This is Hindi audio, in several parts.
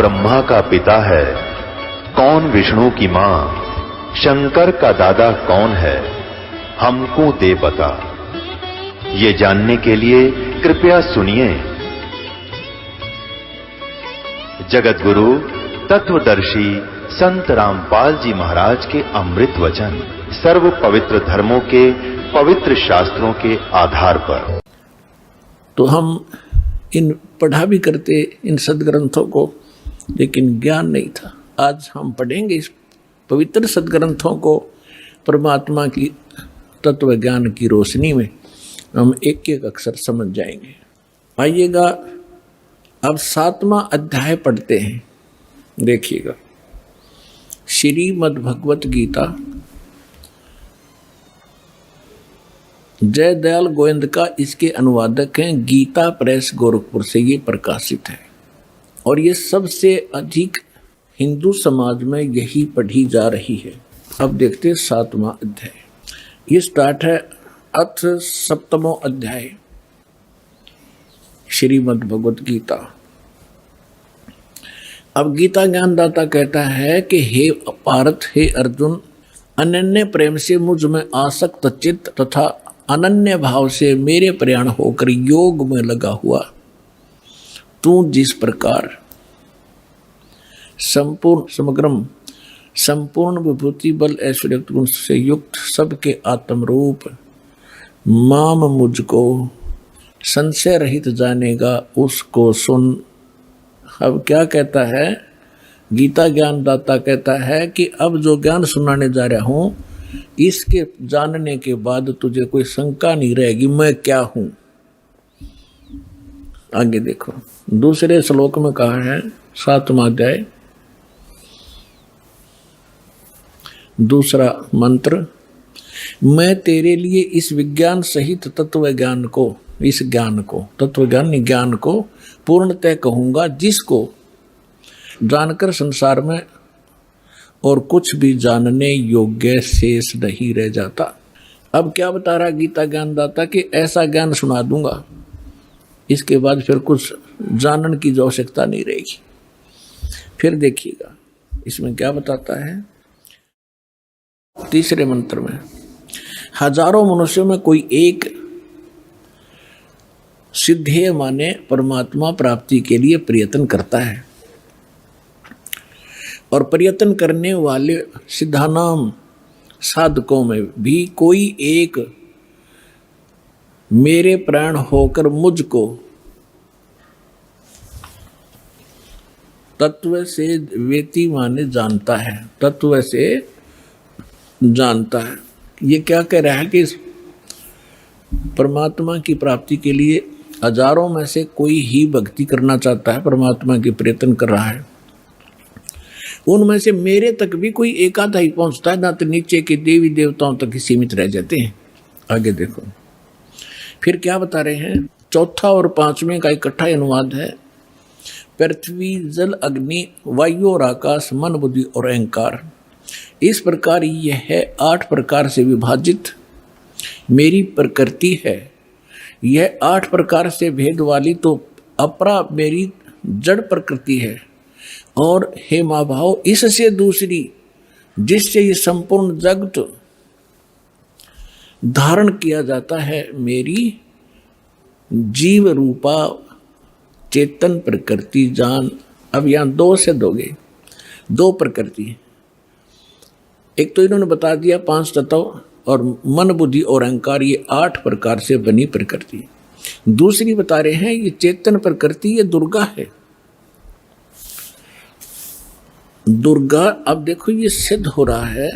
ब्रह्मा का पिता है, कौन विष्णु की मां, शंकर का दादा कौन है, हमको दे बता। ये जानने के लिए कृपया सुनिए। जगत गुरु तत्वदर्शी संत रामपाल जी महाराज के अमृत वचन सर्व पवित्र धर्मों के पवित्र शास्त्रों के आधार पर। तो हम इन पढ़ा भी करते इन सदग्रंथों को, लेकिन ज्ञान नहीं था। आज हम पढ़ेंगे इस पवित्र सदग्रंथों को परमात्मा की तत्व ज्ञान की रोशनी में हम एक एक अक्षर समझ जाएंगे। आइएगा, अब 7वां अध्याय पढ़ते हैं। देखिएगा, श्रीमद् भगवत गीता जय दयाल गोविंद का इसके अनुवादक हैं। गीता प्रेस गोरखपुर से ये प्रकाशित है और ये सबसे अधिक हिंदू समाज में यही पढ़ी जा रही है। अब देखते हैं 7वां अध्याय। ये स्टार्ट है अथ 7वां अध्याय श्रीमद् भगवत गीता। अब गीता ज्ञानदाता कहता है कि हे पार्थ, हे अर्जुन, अनन्य प्रेम से मुझ में आसक्त चित्त तथा अनन्य भाव से मेरे प्रयाण होकर योग में लगा हुआ तू जिस प्रकार संपूर्ण विभूति बल ऐश्वर्य गुण से युक्त सबके आत्म रूप माम मुझको संशय रहित जानेगा, उसको सुन। अब क्या कहता है गीता ज्ञानदाता? कहता है कि अब जो ज्ञान सुनाने जा रहा हूं, इसके जानने के बाद तुझे कोई शंका नहीं रहेगी मैं क्या हूं। आगे देखो, दूसरे श्लोक में कहा है 7वां अध्याय दूसरा मंत्र, मैं तेरे लिए इस विज्ञान सहित तत्व ज्ञान को, इस ज्ञान को, तत्व ज्ञान को पूर्णतः कहूंगा, जिसको जानकर संसार में और कुछ भी जानने योग्य शेष नहीं रह जाता। अब क्या बता रहा गीता ज्ञानदाता कि ऐसा ज्ञान सुना दूंगा, इसके बाद फिर कुछ जानने की आवश्यकता नहीं रहेगी। फिर देखिएगा इसमें क्या बताता है तीसरे मंत्र में, हजारों मनुष्यों में कोई एक सिद्धेय माने परमात्मा प्राप्ति के लिए प्रयत्न करता है, और प्रयत्न करने वाले सिद्धानाम साधकों में भी कोई एक मेरे प्राण होकर मुझको तत्व से वेति माने जानता है, तत्व से जानता है। ये क्या कह रहा है कि परमात्मा की प्राप्ति के लिए हजारों में से कोई ही भक्ति करना चाहता है, परमात्मा की प्रयत्न कर रहा है। उनमें से मेरे तक भी कोई एक आधा ही पहुंचता है, ना तो नीचे के देवी देवताओं तक ही सीमित रह जाते हैं। आगे देखो फिर क्या बता रहे हैं। चौथा और 5वें का इकट्ठा अनुवाद है, पृथ्वी जल अग्नि वायु और आकाश मन बुद्धि और अहंकार, इस प्रकार यह है 8 प्रकार से विभाजित मेरी प्रकृति है। यह 8 प्रकार से भेद वाली तो अपरा मेरी जड़ प्रकृति है, और हे माँ भाव इससे दूसरी जिससे ये संपूर्ण जगत धारण किया जाता है, मेरी जीव रूपा चेतन प्रकृति जान। अब यहाँ 2 से दोगे, 2 प्रकृति, एक तो इन्होंने बता दिया 5 तत्व और मन बुद्धि और अहंकार, ये 8 प्रकार से बनी प्रकृति। दूसरी बता रहे हैं ये चेतन प्रकृति, ये दुर्गा है। दुर्गा, अब देखो ये सिद्ध हो रहा है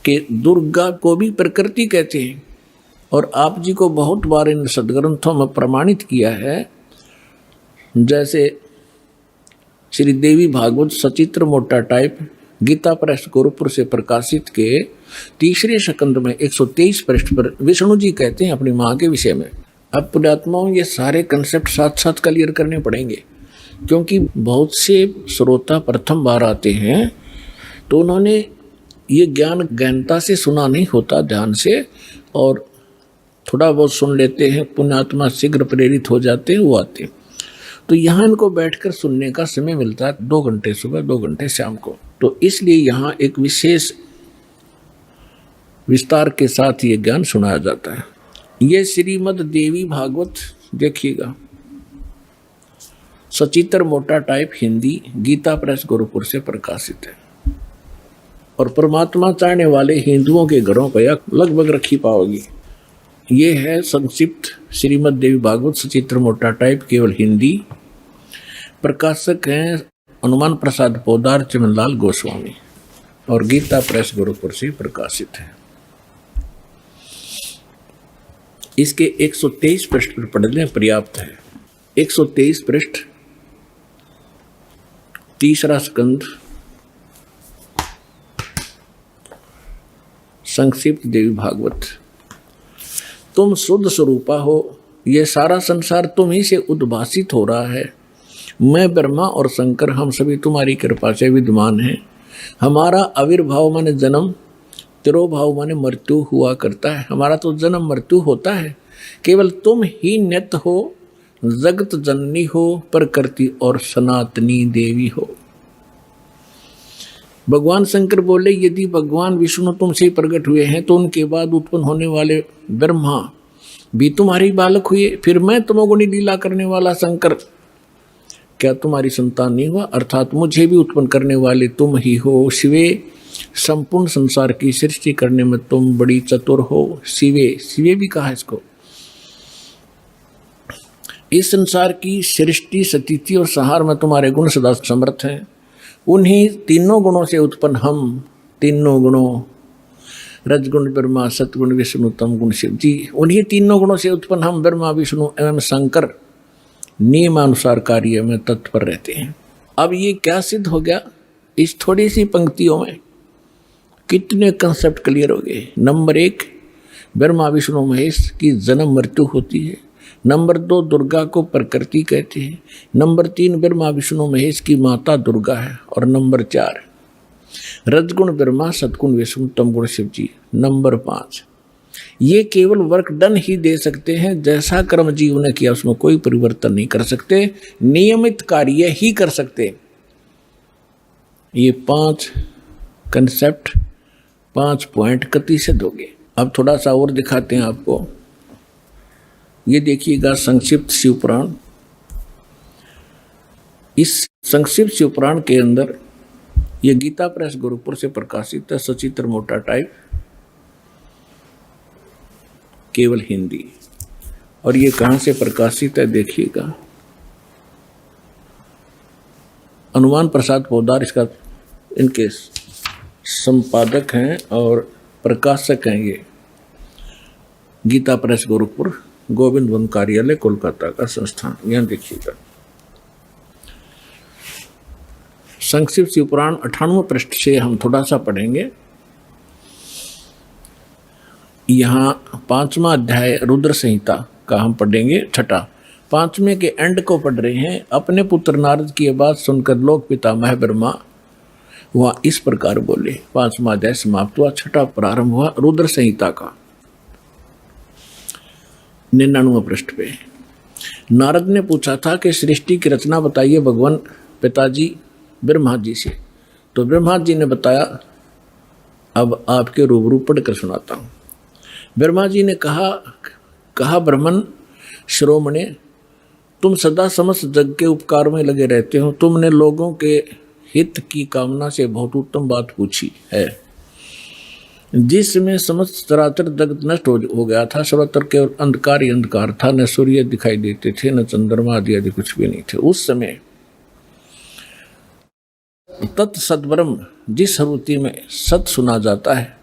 कि दुर्गा को भी प्रकृति कहते हैं, और आप जी को बहुत बार इन सदग्रंथों में प्रमाणित किया है। जैसे श्री देवी भागवत सचित्र मोटा टाइप गीता प्रेस गोरखपुर से प्रकाशित के 3रे स्कंद में 123 पृष्ठ पर विष्णु जी कहते हैं अपनी माँ के विषय में। अब पुण्यात्माओं ये सारे कंसेप्ट साथ साथ क्लियर करने पड़ेंगे, क्योंकि बहुत से श्रोता प्रथम बार आते हैं तो उन्होंने ये ज्ञान गहनता से सुना नहीं होता ध्यान से, और थोड़ा बहुत सुन लेते हैं, पुण्यात्मा शीघ्र प्रेरित हो जाते हैं, वो आते हैं। तो यहाँ इनको बैठकर सुनने का समय मिलता है 2 घंटे सुबह 2 घंटे शाम को। तो इसलिए यहाँ एक विशेष विस्तार के साथ ये ज्ञान सुनाया जाता है। ये श्रीमद् देवी भागवत देखिएगा, सचित्र मोटा टाइप हिंदी, गीता प्रेस गोरखपुर से प्रकाशित है और परमात्मा चाहने वाले हिंदुओं के घरों पर यह लगभग रखी पाओगी। ये है संक्षिप्त श्रीमद् देवी भागवत सचित्र मोटा टाइप, केवल हिंदी। प्रकाशक हैं हनुमान प्रसाद पोदार, चमनलाल गोस्वामी और गीता प्रेस गोरखपुर से प्रकाशित है। इसके 123 पृष्ठ पर पढ़ लें, पर्याप्त है। 123 पृष्ठ, 3रा स्कंद, संक्षिप्त देवी भागवत। तुम शुद्ध स्वरूपा हो, ये सारा संसार तुम ही से उद्भासित हो रहा है। मैं ब्रह्मा और शंकर हम सभी तुम्हारी कृपा से विद्यमान हैं। हमारा आविर्भाव माने जन्म, तिरोभाव माने मृत्यु हुआ करता है। हमारा तो जन्म मृत्यु होता है, केवल तुम ही नित्य हो, जगत जननी हो, प्रकृति और सनातनी देवी हो। भगवान शंकर बोले, यदि भगवान विष्णु तुमसे प्रकट हुए हैं तो उनके बाद उत्पन्न होने वाले ब्रह्मा भी तुम्हारी बालक हुए, फिर मैं तमोगुणी लीला करने वाला शंकर क्या तुम्हारी संतान नहीं हुआ? अर्थात मुझे भी उत्पन्न करने वाले तुम ही हो। शिवे, संपूर्ण संसार की सृष्टि करने में तुम बड़ी चतुर हो। शिवे, शिवे भी कहा इसको। इस संसार की सृष्टि, स्थिति और संहार में तुम्हारे गुण सदा समर्थ हैं। उन्हीं तीनों गुणों से उत्पन्न हम, तीनों गुणों, रजगुण ब्रह्मा, सतगुण विष्णु, तम गुण शिव जी, उन्हीं तीनों गुणों से उत्पन्न हम ब्रह्मा, विष्णु एवं शंकर नियमानुसार कार्य में तत्पर रहते हैं। अब ये क्या सिद्ध हो गया? इस थोड़ी सी पंक्तियों में कितने कंसेप्ट क्लियर हो गए। नंबर 1, ब्रह्मा विष्णु महेश की जन्म मृत्यु होती है। नंबर 2, दुर्गा को प्रकृति कहते हैं। नंबर 3, ब्रह्मा विष्णु महेश की माता दुर्गा है। और नंबर 4, रजगुण ब्रह्मा, सतगुण विष्णु, तमगुण शिव जी। नंबर 5, ये केवल वर्क डन ही दे सकते हैं, जैसा कर्म जीव ने किया उसमें कोई परिवर्तन नहीं कर सकते, नियमित कार्य ही कर सकते। ये 5 कंसेप्ट, 5 पॉइंट कति सिद्ध हो गए। अब थोड़ा सा और दिखाते हैं आपको। ये देखिएगा संक्षिप्त शिवपुराण। इस संक्षिप्त शिवपुराण के अंदर ये गीता प्रेस गोरखपुर से प्रकाशित है, सचित्र मोटा टाइप, केवल हिंदी। और ये कहाँ से प्रकाशित है देखिएगा, हनुमान प्रसाद पोदार इसका इनके संपादक हैं और प्रकाशक हैं। ये गीता प्रेस गोरखपुर, गोविंद वन कार्यालय, कोलकाता का संस्थान। यहाँ देखिएगा संक्षिप्त शिवपुराण 98 पृष्ठ से हम थोड़ा सा पढ़ेंगे। यहाँ 5वां अध्याय रुद्र संहिता का हम पढ़ेंगे, 6ठा। 5वें के एंड को पढ़ रहे हैं। अपने पुत्र नारद की बात सुनकर लोक पितामह ब्रह्मा वह इस प्रकार बोले। 5वां अध्याय समाप्त हुआ, 6ठा प्रारंभ हुआ रुद्र संहिता का। 99 पृष्ठ पे नारद ने पूछा था कि सृष्टि की रचना बताइए भगवान पिताजी ब्रह्मा जी से। तो ब्रह्मा जी ने बताया, अब आपके रूबरू पढ़कर सुनाता हूँ। ब्रह्मा जी ने कहा ब्राह्मण श्रोमणे, तुम सदा समस्त जग के उपकार में लगे रहते हो। तुमने लोगों के हित की कामना से बहुत उत्तम बात पूछी है। जिसमें समस्त चराचर जगत नष्ट हो गया था, सर्वत्र केवल अंधकार ही अंधकार था, न सूर्य दिखाई देते थे, न चंद्रमा आदि कुछ भी नहीं थे। उस समय तत्सद्ब्रह्म, जिस श्रुति में सत सुना जाता है,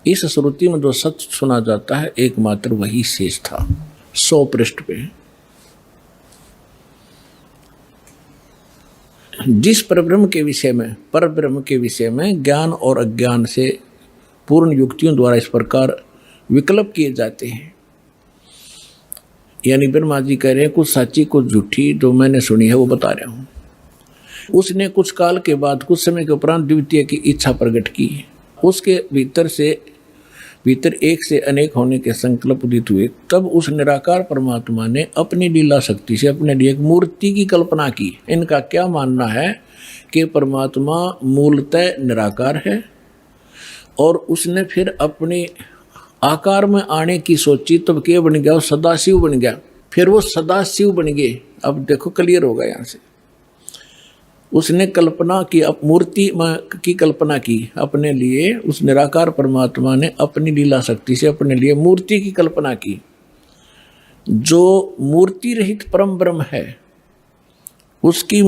इस श्रुति में जो सत सुना जाता है एकमात्र वही शेष था। 100 पृष्ठ पे जिस परब्रह्म के विषय में ज्ञान और अज्ञान से पूर्ण युक्तियों द्वारा इस प्रकार विकल्प किए जाते हैं। यानी ब्रह्मा जी कह रहे हैं कुछ सच्ची कुछ झूठी जो मैंने सुनी है वो बता रहा हूँ। उसने कुछ काल के बाद, कुछ समय के उपरांत द्वितीय की इच्छा प्रकट की। उसके भीतर से भीतर एक से अनेक होने के संकल्प उदित हुए, तब उस निराकार परमात्मा ने अपनी लीला शक्ति से अपने लिए एक मूर्ति की कल्पना की। इनका क्या मानना है कि परमात्मा मूलतः निराकार है और उसने फिर अपने आकार में आने की सोची, तब क्या बन गया? वो सदाशिव बन गया। फिर वो सदाशिव बन गए। अब देखो क्लियर होगा यहाँ से। उसने कल्पना की, अब मूर्ति की कल्पना की अपने लिए। उस निराकार परमात्मा ने अपनी लीला शक्ति से अपने लिए मूर्ति की कल्पना की। जो मूर्ति रहित परम ब्रह्म है उसकी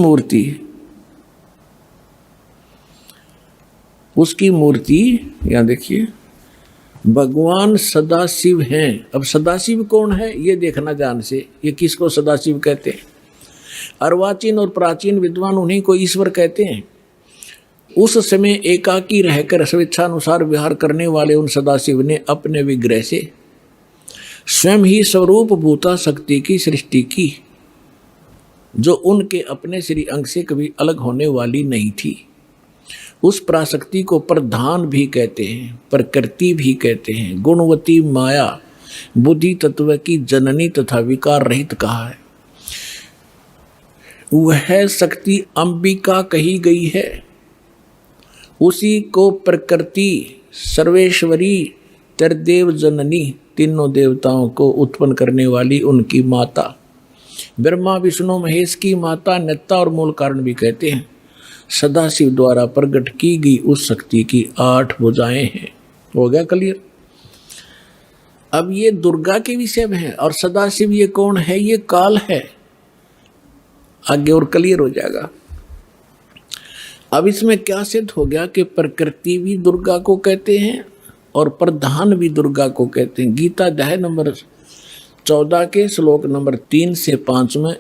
मूर्ति यहाँ देखिए, भगवान सदाशिव हैं। अब सदाशिव कौन है ये देखना ध्यान से। ये किसको सदाशिव कहते हैं? अर्वाचीन और प्राचीन विद्वान उन्हीं को ईश्वर कहते हैं। उस समय एकाकी रहकर स्वेच्छानुसार विहार करने वाले उन सदाशिव ने अपने विग्रह से स्वयं ही स्वरूप भूता शक्ति की सृष्टि की, जो उनके अपने श्री अंग से कभी अलग होने वाली नहीं थी। उस पराशक्ति को प्रधान भी कहते हैं, प्रकृति भी कहते हैं, गुणवती माया, बुद्धि तत्व की जननी तथा विकार रहित कहा है। वह शक्ति अंबिका कही गई है। उसी को प्रकृति, सर्वेश्वरी, त्रिदेव जननी, तीनों देवताओं को उत्पन्न करने वाली उनकी माता, ब्रह्मा विष्णु महेश की माता, नेता और मूल कारण भी कहते हैं। सदाशिव द्वारा प्रकट की गई उस शक्ति की 8 भुजाएं हैं। हो गया क्लियर? अब ये दुर्गा के विषय में है। और सदाशिव ये कौन है? ये काल है। आगे और क्लियर हो जाएगा। अब इसमें क्या सिद्ध हो गया कि प्रकृति भी दुर्गा को कहते हैं और प्रधान भी दुर्गा को कहते हैं। गीता अध्याय नंबर 14 के श्लोक नंबर 3 से 5 में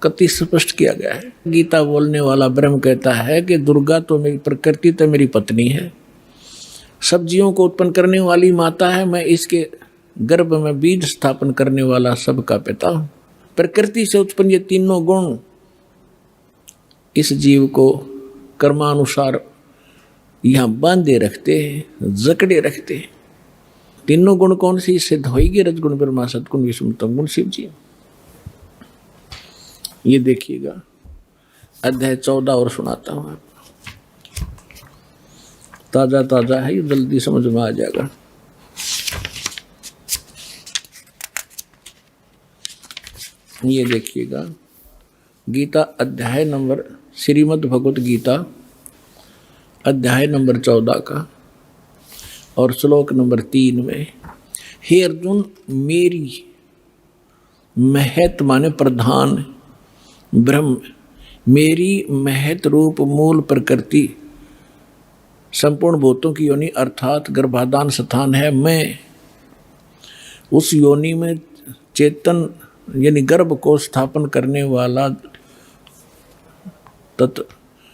कति स्पष्ट किया गया है। गीता बोलने वाला ब्रह्म कहता है कि दुर्गा तो मेरी, प्रकृति तो मेरी पत्नी है, सब्जियों को उत्पन्न करने वाली माता है, मैं इसके गर्भ में बीज स्थापन करने वाला सबका पिता हूँ। प्रकृति से उत्पन्न ये तीनों गुण इस जीव को कर्मानुसार यहाँ बांधे रखते हैं, जकड़े रखते हैं। तीनों गुण कौन सी सिद्ध होगी? रजगुण, ब्रह्मा, सतगुण, विष्णु, तमगुण, शिव जी। ये देखिएगा अध्याय 14 और सुनाता हूँ आपको। ताजा ताजा है, ये जल्दी समझ में आ जाएगा। ये देखिएगा गीता अध्याय नंबर, श्रीमद् भगवत गीता अध्याय नंबर 14 का और श्लोक नंबर 3 में, हे अर्जुन, मेरी महत माने प्रधान ब्रह्म, मेरी महत रूप मूल प्रकृति संपूर्ण भूतों की योनि अर्थात गर्भाधान स्थान है। मैं उस योनि में चेतन यानी गर्भ को स्थापन करने वाला तत्व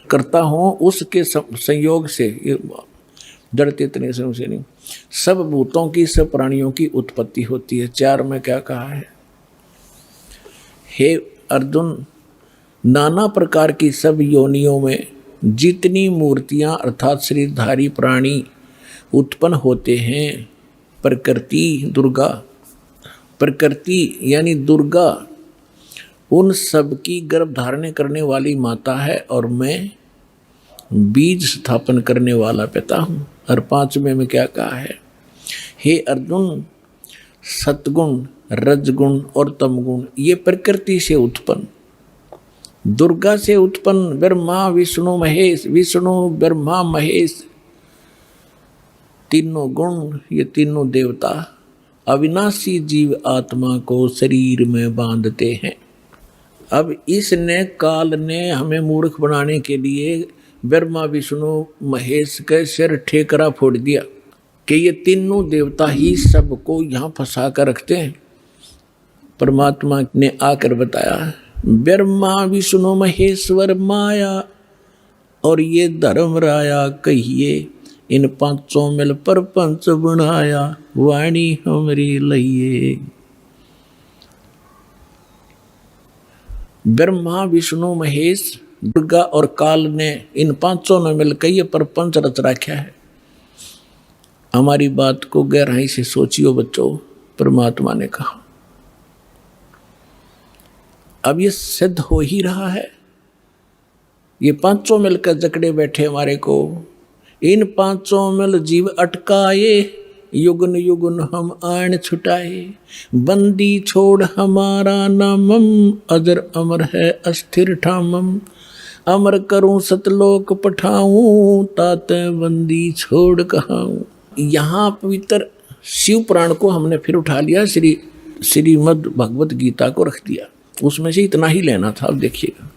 करता हूँ। उसके संयोग से, जड़ते इतने से नहीं, सब भूतों की, सब प्राणियों की उत्पत्ति होती है। 4 में क्या कहा है? हे अर्जुन, नाना प्रकार की सब योनियों में जितनी मूर्तियां अर्थात शरीरधारी प्राणी उत्पन्न होते हैं, प्रकृति यानी दुर्गा उन सब की गर्भ धारण करने वाली माता है और मैं बीज स्थापन करने वाला पिता हूँ। और 5वें में क्या कहा है? हे अर्जुन, सतगुण, रजगुण और तमगुण ये प्रकृति से उत्पन्न, दुर्गा से उत्पन्न ब्रह्मा विष्णु महेश, विष्णु ब्रह्मा महेश तीनों गुण, ये तीनों देवता अविनाशी जीव आत्मा को शरीर में बांधते हैं। अब इसने, काल ने हमें मूर्ख बनाने के लिए ब्रह्मा विष्णु महेश के सिर ठेकरा फोड़ दिया कि ये तीनों देवता ही सबको यहाँ फंसा कर रखते हैं। परमात्मा ने आकर बताया, ब्रह्मा विष्णु महेश्वर माया और ये धर्म राया कहिए, इन पांचों मिल पर पंच बनाया, वाणी हमरी लइए। ब्रह्मा विष्णु महेश दुर्गा और काल ने, इन पांचों ने मिलकर ये प्रपंच रच रखा है। हमारी बात को गहराई से सोचियो बच्चों, परमात्मा ने कहा। अब ये सिद्ध हो ही रहा है। ये पांचों मिलकर जकड़े बैठे हमारे को, इन पांचों मिल जीव अटकाए, युगन युगन हम आन छुटाए, बंदी छोड़ हमारा नामम, अजर अमर है अस्थिर ठामम, अमर करूं सतलोक पठाऊं, ताते बंदी छोड़ कहाऊं। यहाँ पवित्र शिव पुराण को हमने फिर उठा लिया, श्रीमद् भगवत गीता को रख दिया, उसमें से इतना ही लेना था। अब देखिएगा,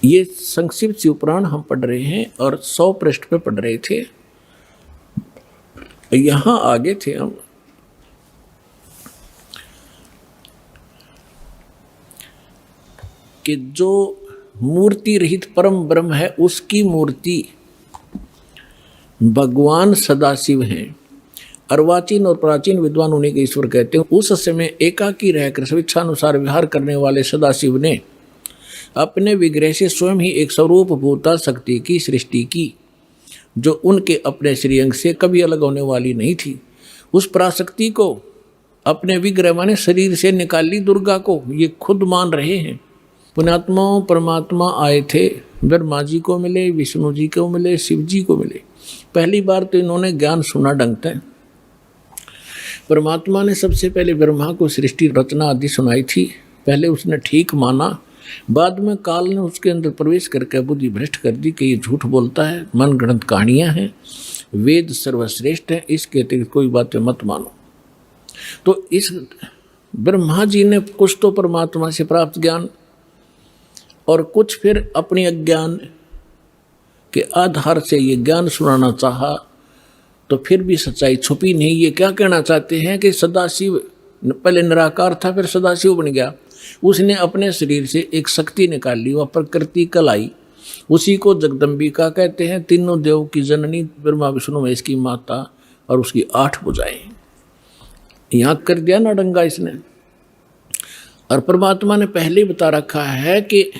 ये संक्षिप्त शिव पुराण हम पढ़ रहे हैं और 100 पृष्ठ पे पढ़ रहे थे। यहाँ आगे थे हम, कि जो मूर्ति रहित परम ब्रह्म है, उसकी मूर्ति भगवान सदाशिव हैं। अर्वाचीन और प्राचीन विद्वान उन्हीं के ईश्वर कहते हैं। उस समय एकाकी रहकर स्वेच्छानुसार विहार करने वाले सदाशिव ने अपने विग्रह से स्वयं ही एक स्वरूप भूता शक्ति की सृष्टि की, जो उनके अपने श्रीअंग से कभी अलग होने वाली नहीं थी। उस पराशक्ति को अपने विग्रह माने शरीर से निकाली दुर्गा को ये खुद मान रहे हैं। पुण्यात्माओं, परमात्मा आए थे, ब्रह्मा जी को मिले, विष्णु जी को मिले, शिव जी को मिले। पहली बार तो इन्होंने ज्ञान सुना ढंगते। परमात्मा ने सबसे पहले ब्रह्मा को सृष्टि रचना आदि सुनाई थी। पहले उसने ठीक माना, बाद में काल ने उसके अंदर प्रवेश करके बुद्धि भ्रष्ट कर दी कि ये झूठ बोलता है, मन गणत कहानियाँ हैं, वेद सर्वश्रेष्ठ है, इसके अतिरिक्त कोई बातें मत मानो। तो इस ब्रह्मा जी ने कुछ तो परमात्मा से प्राप्त ज्ञान और कुछ फिर अपने अज्ञान के आधार से ये ज्ञान सुनाना चाहा, तो फिर भी सच्चाई छुपी नहीं। ये क्या कहना चाहते हैं कि सदाशिव पहले निराकार था, फिर सदाशिव बन गया। उसने अपने शरीर से एक शक्ति निकाल ली, वह प्रकृति कलाई, उसी को जगदम्बिका कहते हैं। तीनों देव की जननी, ब्रह्मा विष्णु महेश की माता, और उसकी 8 भुजाएं। यहाँ कर दिया ना डंगा इसने। और परमात्मा ने पहले बता रखा है कि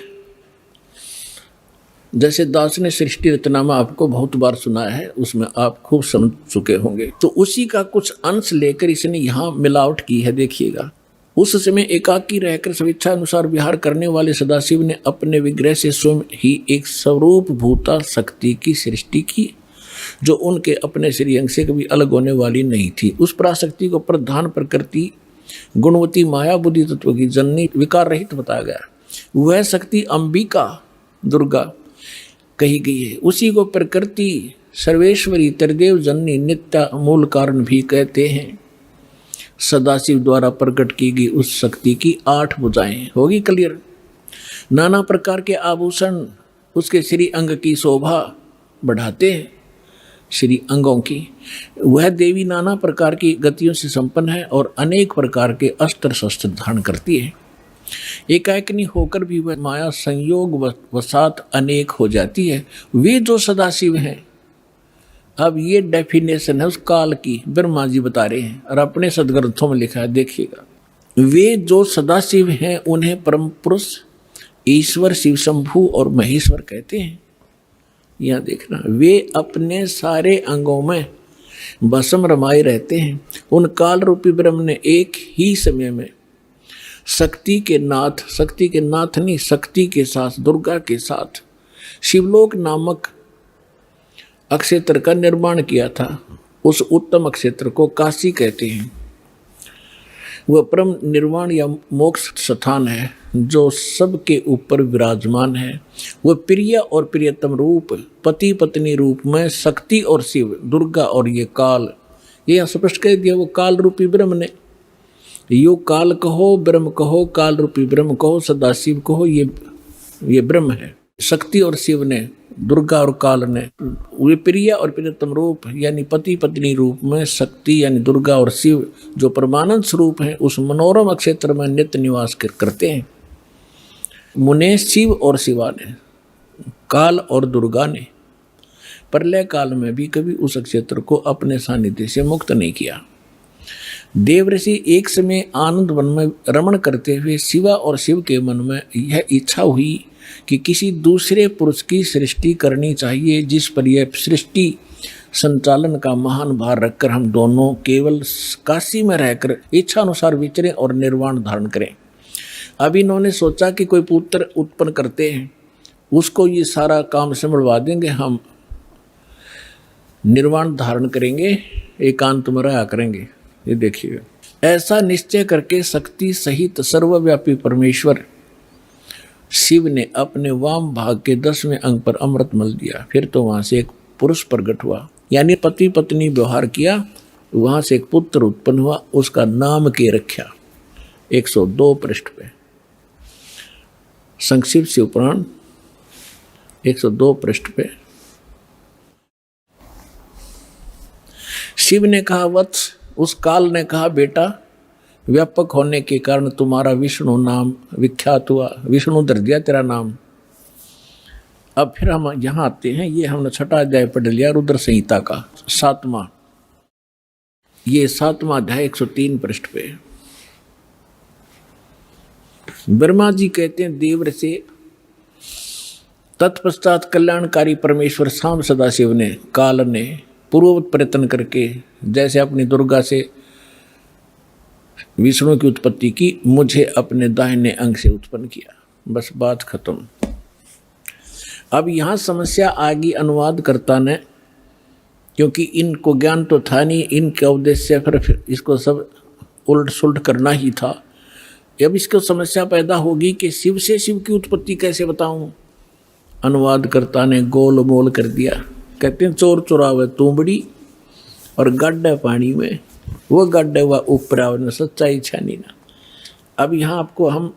जैसे दास ने सृष्टि रचनामा आपको बहुत बार सुना है, उसमें आप खूब समझ चुके होंगे, तो उसी का कुछ अंश लेकर इसने यहाँ मिलावट की है। देखिएगा, उस समय एकाकी रहकर स्वेच्छा अनुसार विहार करने वाले सदाशिव ने अपने विग्रह से स्वयं ही एक स्वरूप भूता शक्ति की सृष्टि की, जो उनके अपने श्रीअंग से कभी अलग होने वाली नहीं थी। उस पराशक्ति को प्रधान प्रकृति गुणवती माया बुद्धि तत्व की जननी विकार रहित बताया गया। वह शक्ति अंबिका दुर्गा कही गई है। उसी को प्रकृति सर्वेश्वरी त्रिदेव जननी नित्य मूल कारण भी कहते हैं। सदाशिव द्वारा प्रकट की गई उस शक्ति की 8 भुजाएं, होगी क्लियर। नाना प्रकार के आभूषण उसके श्री अंग की शोभा बढ़ाते हैं, श्री अंगों की। वह देवी नाना प्रकार की गतियों से संपन्न है और अनेक प्रकार के अस्त्र शस्त्र धारण करती है। एकाएकनी होकर भी वह माया संयोग वसात अनेक हो जाती है। वे जो सदाशिव हैं, अब ये डेफिनेशन है उस काल की, ब्रह्मा जी बता रहे हैं और अपने सदग्रंथों में लिखा है। देखिएगा, वे जो सदाशिव हैं उन्हें परम पुरुष ईश्वर शिव शंभु और महेश्वर कहते हैं। यहाँ देखना, वे अपने सारे अंगों में भस्म रमाए रहते हैं। उन काल रूपी ब्रह्म ने एक ही समय में शक्ति के नाथ नहीं, शक्ति के साथ, दुर्गा के साथ शिवलोक नामक अक्षेत्र का निर्माण किया था। उस उत्तम अक्षेत्र को काशी कहते हैं। वह परम निर्वाण या मोक्ष स्थान है जो सबके ऊपर विराजमान है। वह प्रिय और प्रियतम रूप, पति पत्नी रूप में शक्ति और शिव, दुर्गा और ये काल, ये स्पष्ट कह दिया। वो काल रूपी ब्रह्म ने, यो काल कहो, ब्रह्म कहो, काल रूपी ब्रह्म कहो, सदाशिव कहो, ये ब्रह्म है। शक्ति और शिव ने, दुर्गा और काल ने, वे प्रिय और प्रियतम रूप यानी पति पत्नी रूप में शक्ति यानी दुर्गा और शिव जो परमानंद स्वरूप हैं, उस मनोरम क्षेत्र में नित्य निवास करते हैं। मुने शिव और शिवा ने, काल और दुर्गा ने प्रलय काल में भी कभी उस क्षेत्र को अपने सानिध्य से मुक्त नहीं किया। देवऋषि एक समय आनंद वन में रमण करते हुए शिवा और शिव के मन में यह इच्छा हुई कि किसी दूसरे पुरुष की सृष्टि करनी चाहिए जिस पर यह सृष्टि संचालन का महान भार रखकर हम दोनों केवल काशी में रहकर इच्छा अनुसार विचरें और निर्वाण धारण करें। अब इन्होंने सोचा कि कोई पुत्र उत्पन्न करते हैं, उसको ये सारा काम संभलवा देंगे, हम निर्वाण धारण करेंगे, एकांत में रहा करेंगे। ये देखिएगा, ऐसा निश्चय करके शक्ति सहित सर्वव्यापी परमेश्वर शिव ने अपने वाम भाग के 10वें अंग पर अमृत मल दिया। फिर तो वहां से एक पुरुष प्रकट हुआ, यानी पति पत्नी व्यवहार किया, वहां से एक पुत्र उत्पन्न हुआ, उसका नाम के रखा। 102 पृष्ठ पे संक्षिप्त शिव पुराण 102 पृष्ठ पे शिव ने कहा, वत्स, उस काल ने कहा, बेटा, व्यापक होने के कारण तुम्हारा विष्णु नाम विख्यात हुआ, विष्णु धर दिया तेरा नाम। अब फिर हम यहाँ आते हैं, ये हमने 6वां अध्याय पढ़ लिया रुद्र संहिता का 7वां, ये 7वां अध्याय 103 पृष्ठ पे। ब्रह्मा जी कहते हैं देवर से, तत्पश्चात कल्याणकारी परमेश्वर शाम सदाशिव ने, काल ने पूर्ववत प्रयत्न करके जैसे अपनी दुर्गा से विष्णु की उत्पत्ति की, मुझे अपने दाहिने अंग से उत्पन्न किया। बस बात खत्म। अब यहाँ समस्या आ गई अनुवाद करता ने, क्योंकि इनको ज्ञान तो था नहीं, इनका उद्देश्य फिर इसको सब उलट सुलट करना ही था। अब इसको समस्या पैदा होगी कि शिव से शिव की उत्पत्ति कैसे बताऊं। अनुवाद करता ने गोल मोल कर दिया। कहते हैं चोर चुरावे तूंबड़ी और गड्ढा पानी में, वो गड्ढे हुआ ऊपर आवने, सच्चाई छानी ना। अब यहाँ आपको हम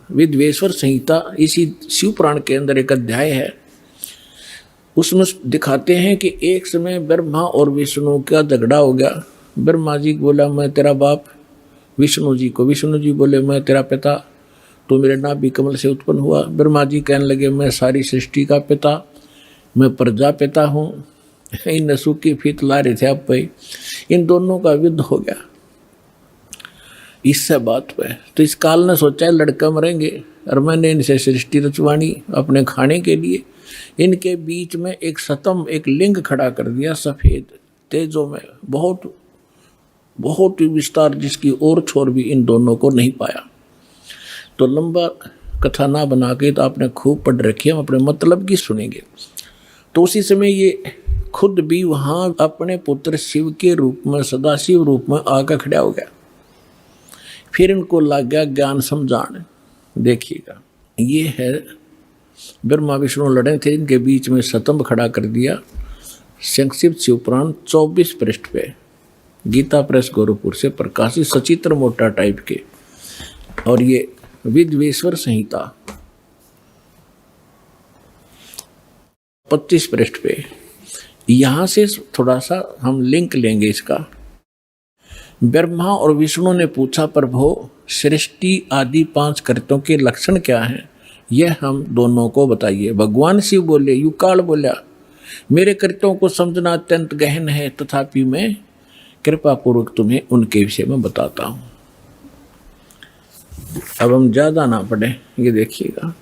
विद्वेश्वर संहिता, इसी शिव पुराण के अंदर एक अध्याय है, उसमें दिखाते हैं कि एक समय ब्रह्मा और विष्णु का झगड़ा हो गया। ब्रह्मा जी बोला मैं तेरा बाप विष्णु जी को, विष्णु जी बोले मैं तेरा पिता, तो मेरे नाभि कमल से उत्पन्न हुआ। ब्रह्मा जी कहने लगे मैं सारी सृष्टि का पिता, मैं प्रजापिता हूँ। इन नसु की फीत ला रहे थे आप भाई, इन दोनों का युद्ध हो गया इससे बात पे। तो इस काल ने सोचा लड़का मरेंगे और मैंने इनसे सृष्टि रचवानी अपने खाने के लिए। इनके बीच में एक सतम, एक लिंग खड़ा कर दिया सफ़ेद तेजों में, बहुत बहुत विस्तार, जिसकी और छोर भी इन दोनों को नहीं पाया। तो लंबा कथा ना बना के, तो आपने खूब पढ़ रखी है, हम अपने मतलब की सुनेंगे। तो उसी समय ये खुद भी वहाँ अपने पुत्र शिव के रूप में, सदाशिव रूप में आकर खड़ा हो गया। फिर इनको लग गया ज्ञान समझाने। देखिएगा, ये है ब्रह्मा विष्णु लड़े थे, इनके बीच में स्तंभ खड़ा कर दिया। संक्षिप्त शिव पुराण 24 पृष्ठ पे, गीता प्रेस गोरखपुर से प्रकाशित, सचित्र मोटा टाइप के। और ये विद्वेश्वर संहिता 25 पृष्ठ पे। यहाँ से थोड़ा सा हम लिंक लेंगे इसका। ब्रह्मा और विष्णु ने पूछा, प्रभु सृष्टि आदि 5 कृत्यों के लक्षण क्या हैं, यह हम दोनों को बताइए। भगवान शिव बोले, युकाल बोला, मेरे कृत्यों को समझना अत्यंत गहन है, तथापि मैं कृपा पूर्वक तुम्हें उनके विषय में बताता हूँ। अब हम ज़्यादा ना पढ़े, ये देखिएगा।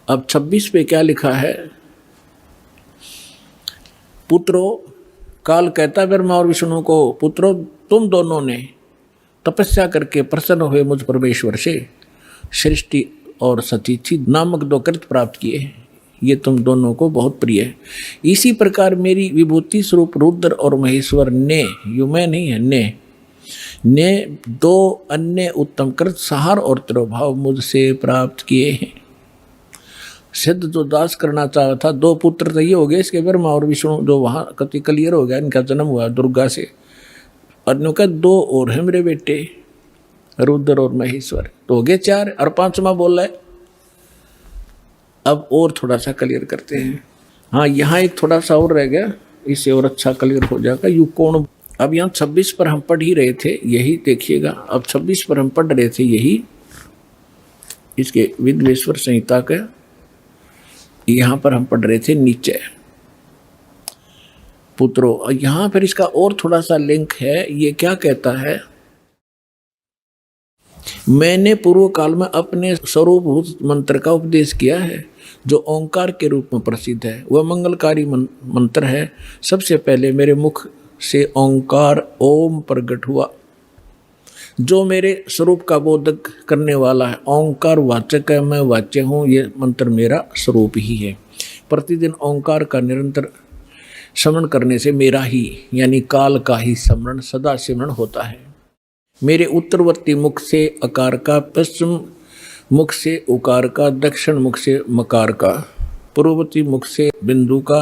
अब 26 पे क्या लिखा है, पुत्रो, काल कहता ब्रह्मा और विष्णु को, पुत्रो तुम दोनों ने तपस्या करके प्रसन्न हुए मुझ परमेश्वर से सृष्टि और सतीथि नामक 2 कृत्य प्राप्त किए हैं, ये तुम दोनों को बहुत प्रिय है। इसी प्रकार मेरी विभूति स्वरूप रुद्र और महेश्वर ने, यू मैं नहीं है, ने 2 अन्य उत्तम कृत सहार और तिरोभाव मुझसे प्राप्त किए हैं। सिद्ध जो दास करना चाहा था, 2 पुत्र तो ये हो गए इसके, ब्रह्मा और विष्णु, जो वहाँ कति क्लियर हो गया, इनका जन्म हुआ दुर्गा से। और इनका 2 और है मेरे बेटे, रुद्र और महेश्वर, तो हो गए 4, और 5वां बोल रहा है। अब और थोड़ा सा क्लियर करते हैं। हाँ, यहाँ एक थोड़ा सा और रह गया, इससे और अच्छा क्लियर हो जाएगा। यू कौन, अब यहाँ 26 पर हम पढ़ ही रहे थे, यही देखिएगा। अब 26 पर हम पढ़ रहे थे, यही इसके विद्वेश्वर संहिता का, यहाँ पर हम पढ़ रहे थे नीचे पुत्रो। यहाँ फिर इसका और थोड़ा सा लिंक है। ये क्या कहता है, मैंने पूर्व काल में अपने स्वरूपभूत मंत्र का उपदेश किया है, जो ओंकार के रूप में प्रसिद्ध है, वह मंगलकारी मंत्र है। सबसे पहले मेरे मुख से ओंकार ओम प्रकट हुआ, जो मेरे स्वरूप का बोधक करने वाला है। ओंकार वाचक है, मैं वाच्य हूँ, ये मंत्र मेरा स्वरूप ही है। प्रतिदिन ओंकार का निरंतर स्मरण करने से मेरा ही यानी काल का ही स्मरण सदा सिमरण होता है। मेरे उत्तरवर्ती मुख से अकार का, पश्चिम मुख से उकार का, दक्षिण मुख से मकार का, पूर्ववर्ती मुख से बिंदु का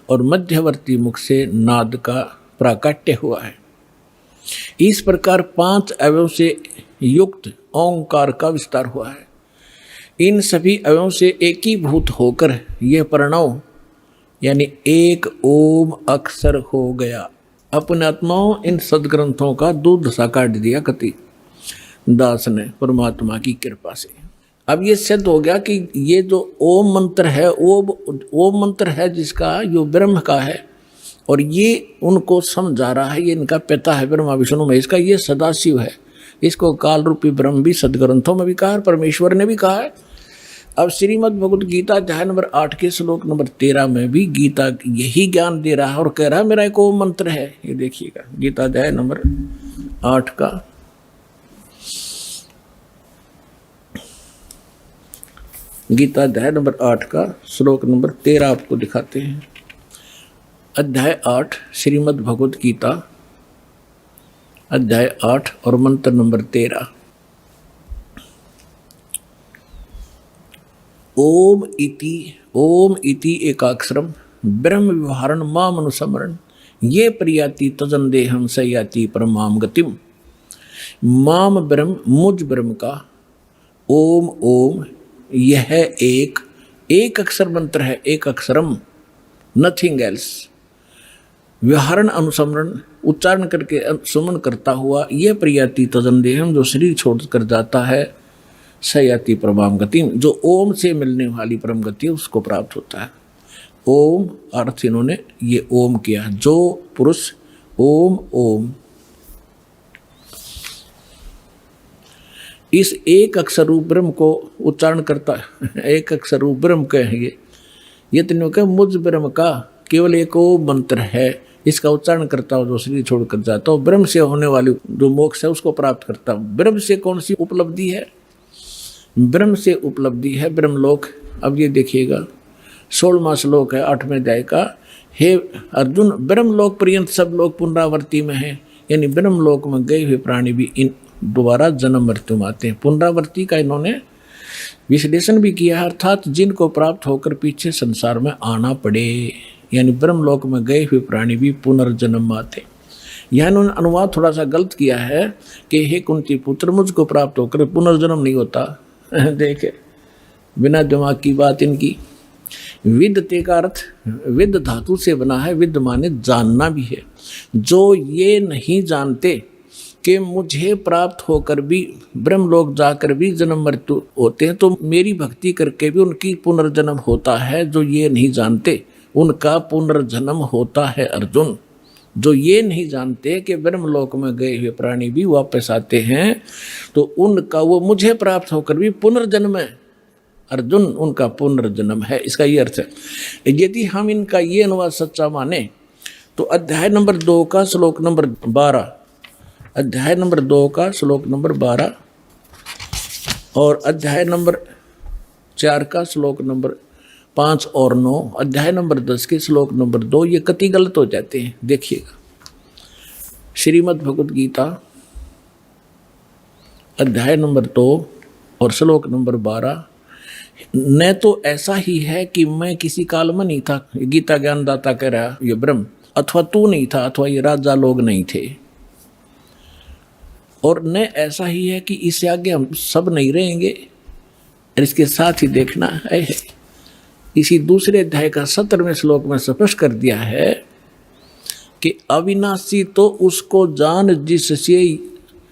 और मध्यवर्ती मुख से नाद का प्राकट्य हुआ है। इस प्रकार 5 अवयव से युक्त ओंकार का विस्तार हुआ है। इन सभी अवयवों से एकीभूत होकर यह प्रणव यानी एक ओम अक्षर हो गया। अपने आत्माओं इन सदग्रंथों का दूध सा काट दिया कति दास ने परमात्मा की कृपा से। अब ये सिद्ध हो गया कि ये जो ओम मंत्र है वो ओम मंत्र है जिसका जो ब्रह्म का है, और ये उनको समझा रहा है, ये इनका पिता है ब्रह्मा विष्णु महेश का, ये सदाशिव है। इसको काल रूपी ब्रह्म भी सदग्रंथों में भी कहा है, परमेश्वर ने भी कहा है। अब श्रीमद् भगवत गीता अध्याय नंबर 8 के श्लोक नंबर 13 में भी गीता यही ज्ञान दे रहा है और कह रहा है मेरा एक ओम मंत्र है। ये देखिएगा गीता अध्याय नंबर 8 का गीता अध्याय नंबर 8 का श्लोक नंबर 13 आपको दिखाते हैं। अध्याय 8 श्रीमद् भगवत गीता अध्याय 8 और मंत्र नंबर 13। ओम इति एकाक्षरम ब्रह्म व्यवहारण माम अनुसमरण ये प्रियाति तजन देहम सयाति परमाम गतिम। माम ब्रह्म मुझ ब्रह्म का ओम ओम यह एक अक्षर मंत्र है, एक अक्षरम नथिंग एल्स। व्यवहारण अनुसमरण उच्चारण करके सुमन करता हुआ यह प्रियाति तजन देहम जो शरीर छोड़कर जाता है सयाति परमाम गति जो ओम से मिलने वाली परम गति उसको प्राप्त होता है। ओम अर्थ इन्होंने ये ओम किया, जो पुरुष ओम ओम इस एक अक्षर रूप ब्रह्म को उच्चारण करता है, एक अक्षर रूप ब्रह्म कहेंगे ये तीनों के मुझ ब्रह्म का केवल एक ओम मंत्र है। इसका उच्चारण करता हो जो शरीर छोड़कर जाता हो, ब्रह्म से होने वाली जो मोक्ष है उसको प्राप्त करता हूँ। ब्रह्म से कौन सी उपलब्धि है? ब्रह्म से उपलब्धि है ब्रह्मलोक। अब ये देखिएगा 16वां श्लोक है 8वें अध्याय का। हे अर्जुन, ब्रह्मलोक पर्यंत सब लोग पुनरावृत्ति में हैं, यानी ब्रह्मलोक में गए हुए प्राणी भी इन दोबारा जन्म मृत्यु में आते हैं। पुनरावृत्ति का इन्होंने विश्लेषण भी किया है, अर्थात जिनको प्राप्त होकर पीछे संसार में आना पड़े, यानी ब्रह्मलोक में गए हुए प्राणी भी पुनर्जन्म आते। यह इन्होंने अनुवाद थोड़ा सा गलत किया है कि हे कुंती पुत्र, मुझको प्राप्त होकर पुनर्जन्म नहीं होता। देखे बिना दिमाग की बात इनकी। विद्यते का अर्थ विद धातु से बना है, विद माने जानना भी है। जो ये नहीं जानते कि मुझे प्राप्त होकर भी ब्रह्मलोक जाकर भी जन्म मृत्यु होते हैं, तो मेरी भक्ति करके भी उनकी पुनर्जन्म होता है। जो ये नहीं जानते उनका पुनर्जन्म होता है अर्जुन। जो ये नहीं जानते कि ब्रह्मलोक में गए हुए प्राणी भी वापस आते हैं, तो उनका वो मुझे प्राप्त होकर भी पुनर्जन्म है अर्जुन, उनका पुनर्जन्म है। इसका ये अर्थ है। यदि हम इनका ये अनुवाद सच्चा माने तो अध्याय नंबर 2 का श्लोक नंबर 12, अध्याय नंबर 2 का श्लोक नंबर 12 और अध्याय नंबर 4 का श्लोक नंबर 5 और 9, अध्याय नंबर 10 के श्लोक नंबर 2 ये कति गलत हो जाते हैं। देखिएगा श्रीमद् भगवत गीता अध्याय नंबर 2 और श्लोक नंबर 12। न तो ऐसा ही है कि मैं किसी काल में नहीं था, गीता ज्ञानदाता कह रहा ये ब्रह्म, अथवा तू नहीं था, अथवा ये राजा लोग नहीं थे, और न ऐसा ही है कि इससे आगे हम सब नहीं रहेंगे। और इसके साथ ही देखना है इसी दूसरे अध्याय का 17वें श्लोक में स्पष्ट कर दिया है कि अविनाशी तो उसको जान जिससे,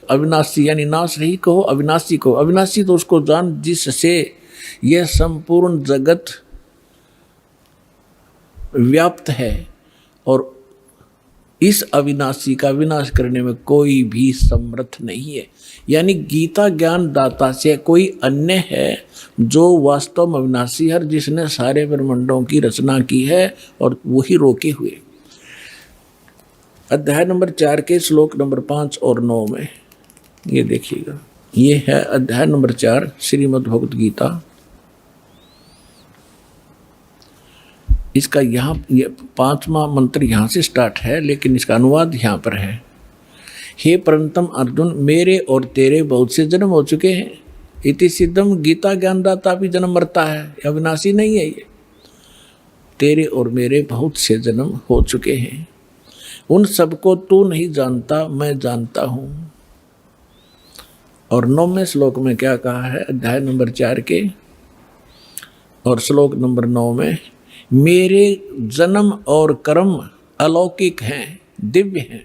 अविनाशी यानी नाश रही कहो, अविनाशी को अविनाशी तो उसको जान जिससे यह संपूर्ण जगत व्याप्त है और इस अविनाशी का विनाश करने में कोई भी समर्थ नहीं है। यानी गीता ज्ञान दाता से कोई अन्य है जो वास्तव में अविनाशी है, जिसने सारे ब्रह्मांडों की रचना की है और वही रोके हुए। अध्याय नंबर 4 के श्लोक नंबर 5 और 9 में ये देखिएगा, ये है अध्याय नंबर 4 श्रीमद् भगवत गीता। इसका यहाँ ये 5वां मंत्र यहाँ से स्टार्ट है, लेकिन इसका अनुवाद यहाँ पर है। हे परंतम अर्जुन, मेरे और तेरे बहुत से जन्म हो चुके हैं। इति सिद्धम, गीता ज्ञानदाता भी जन्म मरता है, अविनाशी नहीं है ये। तेरे और मेरे बहुत से जन्म हो चुके हैं, उन सबको तू नहीं जानता, मैं जानता हूँ। और 9वें श्लोक में क्या कहा है, अध्याय नंबर 4 के और श्लोक नंबर 9 में, मेरे जन्म और कर्म अलौकिक हैं, दिव्य हैं।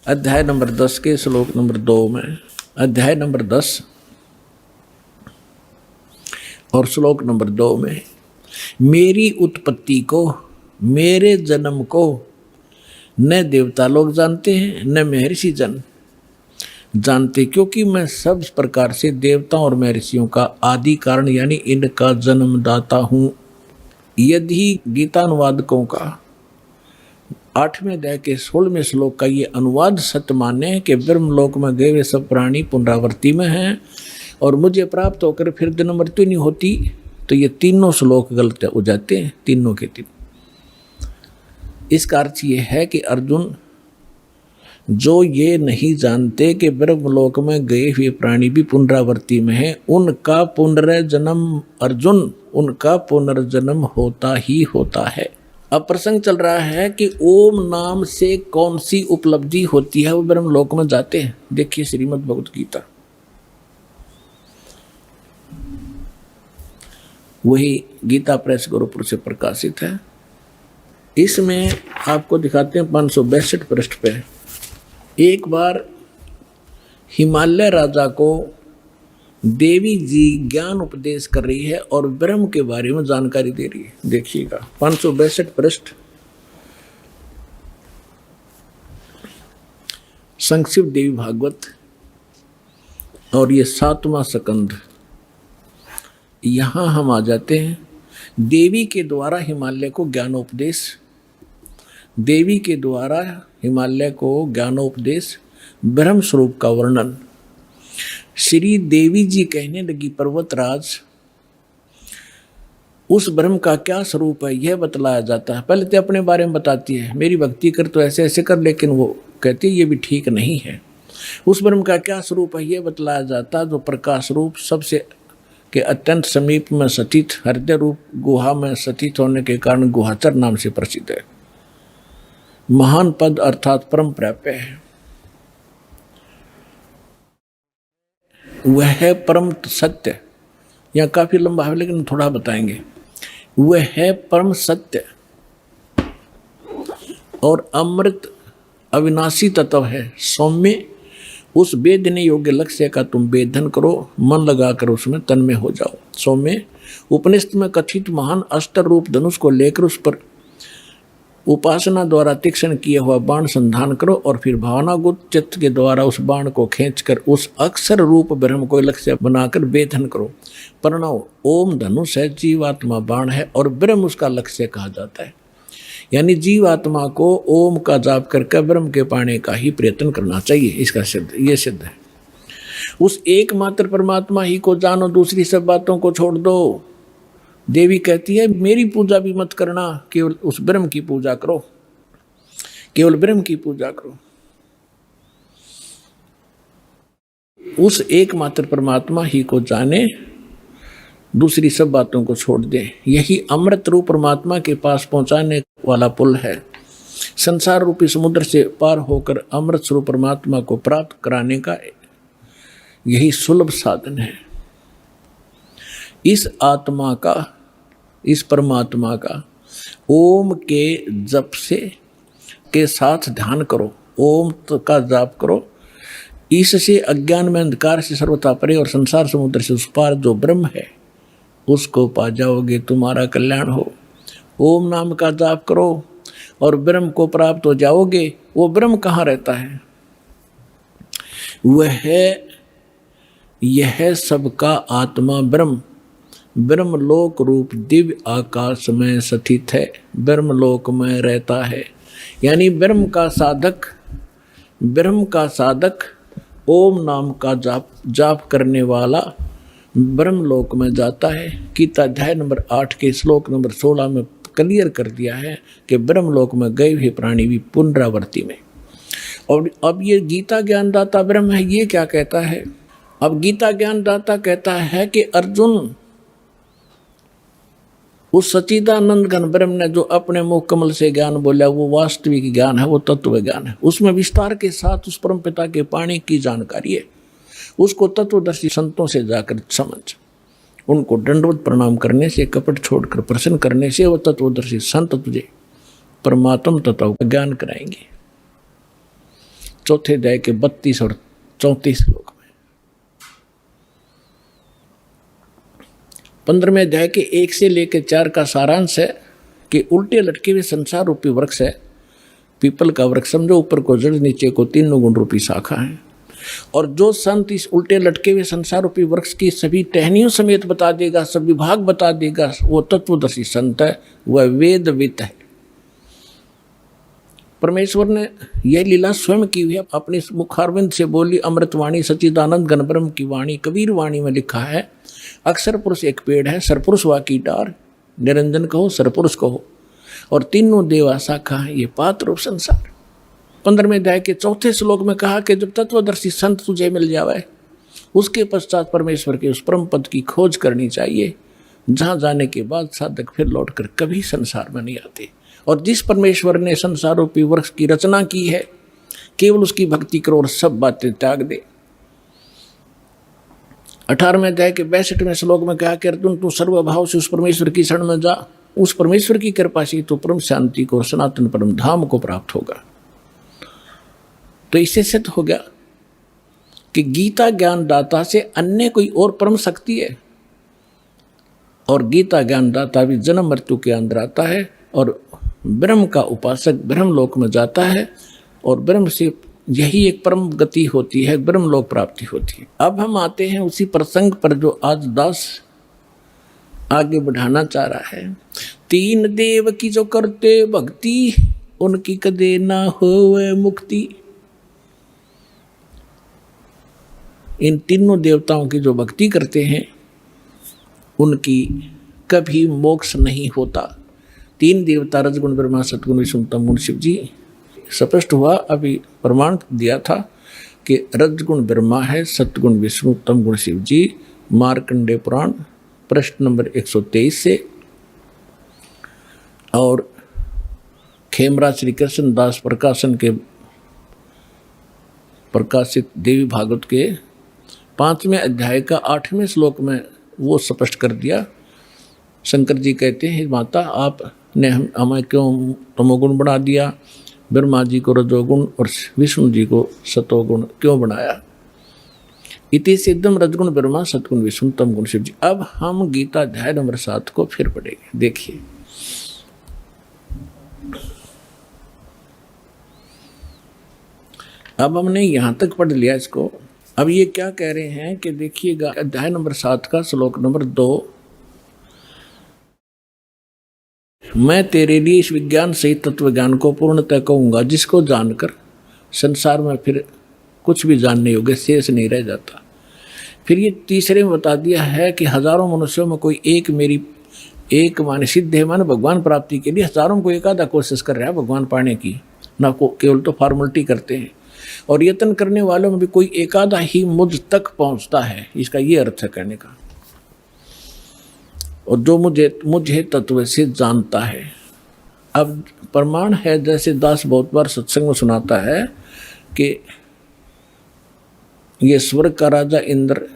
अध्याय नंबर 10 के श्लोक नंबर 2 में, अध्याय नंबर 10 और श्लोक नंबर 2 में, मेरी उत्पत्ति को, मेरे जन्म को न देवता लोग जानते हैं न महर्षि जन जानते, क्योंकि मैं सब प्रकार से देवताओं और महर्षियों का आदि कारण यानी इनका जन्मदाता हूँ। यदि गीता अनुवादकों का 8वें अध्याय के 16वें श्लोक का ये अनुवाद सत्य माने कि ब्रह्मलोक में गए हुए सब प्राणी पुनरावृत्ति में हैं और मुझे प्राप्त होकर फिर जन्म मृत्यु नहीं होती, तो ये तीनों श्लोक गलत हो जाते हैं, तीनों के तीन। इसका अर्थ ये है कि अर्जुन, जो ये नहीं जानते कि ब्रह्मलोक में गए हुए प्राणी भी पुनरावृत्ति में हैं, उनका पुनर्जन्म, अर्जुन उनका पुनर्जन्म होता ही होता है। अब प्रसंग चल रहा है कि ओम नाम से कौन सी उपलब्धि होती है, वो ब्रह्मलोक में जाते हैं। देखिए श्रीमद् भगवत गीता, वही गीता प्रेस गोरखपुर से प्रकाशित है। इसमें आपको दिखाते हैं 562 पृष्ठ पे, एक बार हिमालय राजा को देवी जी ज्ञान उपदेश कर रही है और ब्रह्म के बारे में जानकारी दे रही है। देखिएगा 562 पृष्ठ, संक्षिप्त देवी भागवत, और ये 7वां स्कंद। यहाँ हम आ जाते हैं। देवी के द्वारा हिमालय को ज्ञानोपदेश, देवी के द्वारा हिमालय को ज्ञानोपदेश, ब्रह्म स्वरूप का वर्णन। श्री देवी जी कहने लगी, पर्वतराज, उस ब्रह्म का क्या स्वरूप है यह बतलाया जाता है। पहले तो अपने बारे में बताती है, मेरी भक्ति कर तो ऐसे ऐसे कर, लेकिन वो कहती है ये भी ठीक नहीं है। उस ब्रह्म का क्या स्वरूप है यह बतलाया जाता है, जो प्रकाश रूप, सबसे के अत्यंत समीप में स्थित, हृदय रूप गुहा में स्थित होने के कारण गुहाचर नाम से प्रसिद्ध है। महान पद अर्थात परम प्राप्य है। वह है परम सत्य, यहाँ काफी लंबा है लेकिन थोड़ा बताएंगे। वह है परम सत्य और अमृत अविनाशी तत्व है। सौम्य, उस वेदने योग्य लक्ष्य का तुम वेदन करो, मन लगाकर उसमें तन्मय हो जाओ। सौम्य, उपनिषद में कथित महान अस्त्र रूप धनुष को लेकर उस पर उपासना द्वारा तीक्ष्ण किया हुआ बाण संधान करो और फिर भावनागुत चित्त के द्वारा उस बाण को खींचकर उस अक्षर रूप ब्रह्म को लक्ष्य बनाकर वेदन करो। प्रणव, ओम धनुष है, जीवात्मा बाण है और ब्रह्म उसका लक्ष्य कहा जाता है। यानी जीवात्मा को ओम का जाप करके ब्रह्म के पाने का ही प्रयत्न करना चाहिए। इसका सिद्ध, ये सिद्ध है। उस एकमात्र परमात्मा ही को जानो, दूसरी सब बातों को छोड़ दो। देवी कहती है मेरी पूजा भी मत करना, केवल उस ब्रह्म की पूजा करो, केवल ब्रह्म की पूजा करो। उस एकमात्र परमात्मा ही को जाने, दूसरी सब बातों को छोड़ दे। यही अमृत रूप परमात्मा के पास पहुंचाने वाला पुल है। संसार रूपी समुद्र से पार होकर अमृत स्वरूप परमात्मा को प्राप्त कराने का यही सुलभ साधन है। इस आत्मा का, इस परमात्मा का ओम के जप से के साथ ध्यान करो, ओम का जाप करो। इससे अज्ञान में अंधकार से सर्वथा परे और संसार समुद्र से उस पार जो ब्रह्म है उसको पा जाओगे, तुम्हारा कल्याण हो। ओम नाम का जाप करो और ब्रह्म को प्राप्त हो जाओगे। वो ब्रह्म कहाँ रहता है? वह यह सबका आत्मा ब्रह्म ब्रह्मलोक रूप दिव्य आकाश में स्थित है, ब्रह्मलोक में रहता है। यानी ब्रह्म का साधक ओम नाम का जाप करने वाला ब्रह्मलोक में जाता है। गीता अध्याय नंबर 8 के श्लोक नंबर 16 में क्लियर कर दिया है कि ब्रह्मलोक में गए हुए प्राणी भी पुनरावृत्ति में। और अब ये गीता ज्ञानदाता ब्रह्म है, ये क्या कहता है? अब गीता ज्ञानदाता कहता है कि अर्जुन, उस सच्चिदानंद घन ब्रह्म ने जो अपने मुख कमल से ज्ञान बोला वो वास्तविक ज्ञान है, वो तत्व ज्ञान है। उसमें विस्तार के साथ उस परम पिता के पाणी की जानकारी है। उसको तत्वदर्शी संतों से जाकर समझ, उनको दंडवत प्रणाम करने से, कपट छोड़कर प्रसन्न करने से वो तत्वदर्शी संत तुझे परमात्म तत्व का ज्ञान कराएंगे। चौथे अध्याय के 32 और 34 श्लोक में। 15वें अध्याय के 1 से लेकर 4 का सारांश है कि उल्टे लटके हुए संसार रूपी वृक्ष है। पीपल का वृक्ष समझो, ऊपर को जड़, नीचे को 3 गुण रूपी शाखा है। और जो संत इस उल्टे लटके हुए संसार रूपी वृक्ष की सभी टहनियों समेत बता देगा, सब विभाग बता देगा, वो तत्वदर्शी संत है, वह वेदवित है। परमेश्वर ने यह लीला स्वयं की हुई है, अपनी मुखारविंद से बोली अमृतवाणी सच्चिदानंद घन ब्रह्म की वाणी। कबीर वाणी में लिखा है, अक्षर पुरुष एक पेड़ है, सरपुरुष वाकी डार, निरंजन कहो सरपुरुष कहो, और तीनों देवा शाखा है, ये पात्र रूप संसार। 15वें अध्याय के 4 श्लोक में कहा कि जब तत्वदर्शी संत तुझे मिल जावे, उसके पश्चात परमेश्वर के उस परम पद की खोज करनी चाहिए, जहाँ जाने के बाद साधक फिर लौटकर कभी संसार में नहीं आते। और जिस परमेश्वर ने संसार रूपी वृक्ष की रचना की है, केवल उसकी भक्ति करो और सब बातें त्याग दे। 18वें अध्याय के 62वें श्लोक में कहा कि अर्जुन, तू सर्वभाव से उस परमेश्वर की शरण में जा, उस परमेश्वर की कृपा से तो परम शांति को और सनातन परम धाम को प्राप्त होगा। तो इससे सिद्ध हो गया कि गीता ज्ञानदाता से अन्य कोई और परम शक्ति है, और गीता ज्ञानदाता भी जन्म मृत्यु के अंदर आता है, और ब्रह्म का उपासक ब्रह्मलोक में जाता है, और ब्रह्म से यही एक परम गति होती है, ब्रह्मलोक प्राप्ति होती है। अब हम आते हैं उसी प्रसंग पर जो आज दास आगे बढ़ाना चाह रहा है। 3 देव की जो करते भक्ति, उनकी कदे ना होवे मुक्ति। इन तीनों देवताओं की जो भक्ति करते हैं, उनकी कभी मोक्ष नहीं होता। 3 देवता रजगुण ब्रह्मा सतगुण विष्णु तम गुण शिव जी। स्पष्ट हुआ, अभी प्रमाण दिया था कि रजगुण ब्रह्मा है, सतगुण विष्णु तम गुण शिव जी। मार्कंडेय पुराण प्रश्न नंबर 123 से, और खेमरा श्री कृष्ण दास प्रकाशन के प्रकाशित देवी भागवत के 5वें अध्याय का 8वें श्लोक में वो स्पष्ट कर दिया। शंकर जी कहते हैं, माता आपने हमें क्यों तमोगुण बना दिया, ब्रह्मा जी को रजोगुण और विष्णु जी को सतोगुण क्यों बनाया। इति सिद्धम रजगुण ब्रह्मा सतगुण विष्णु तम गुण शिव जी। अब हम गीता अध्याय नंबर 7 को फिर पढ़ेंगे। देखिए, अब हमने यहाँ तक पढ़ लिया इसको। अब ये क्या कह रहे हैं कि देखिएगा, अध्याय नंबर 7 का श्लोक नंबर 2, मैं तेरे लिए इस विज्ञान सहित तत्व ज्ञान को पूर्णतः कहूँगा, जिसको जानकर संसार में फिर कुछ भी जानने योग्य शेष नहीं रह जाता। फिर ये तीसरे में बता दिया है कि हजारों मनुष्यों में कोई एक माने सिद्ध है, माने भगवान प्राप्ति के लिए हजारों को एक आधा कोशिश कर रहा है भगवान पाने की, ना को केवल तो फॉर्मेलिटी करते हैं। और यत्न करने वालों में भी कोई एक आधा ही मुझ तक पहुँचता है, इसका ये अर्थ है कहने का। और जो मुझे तत्व से जानता है। अब प्रमाण है, जैसे दास बहुत बार सत्संग में सुनाता है कि ये स्वर्ग का राजा इंद्र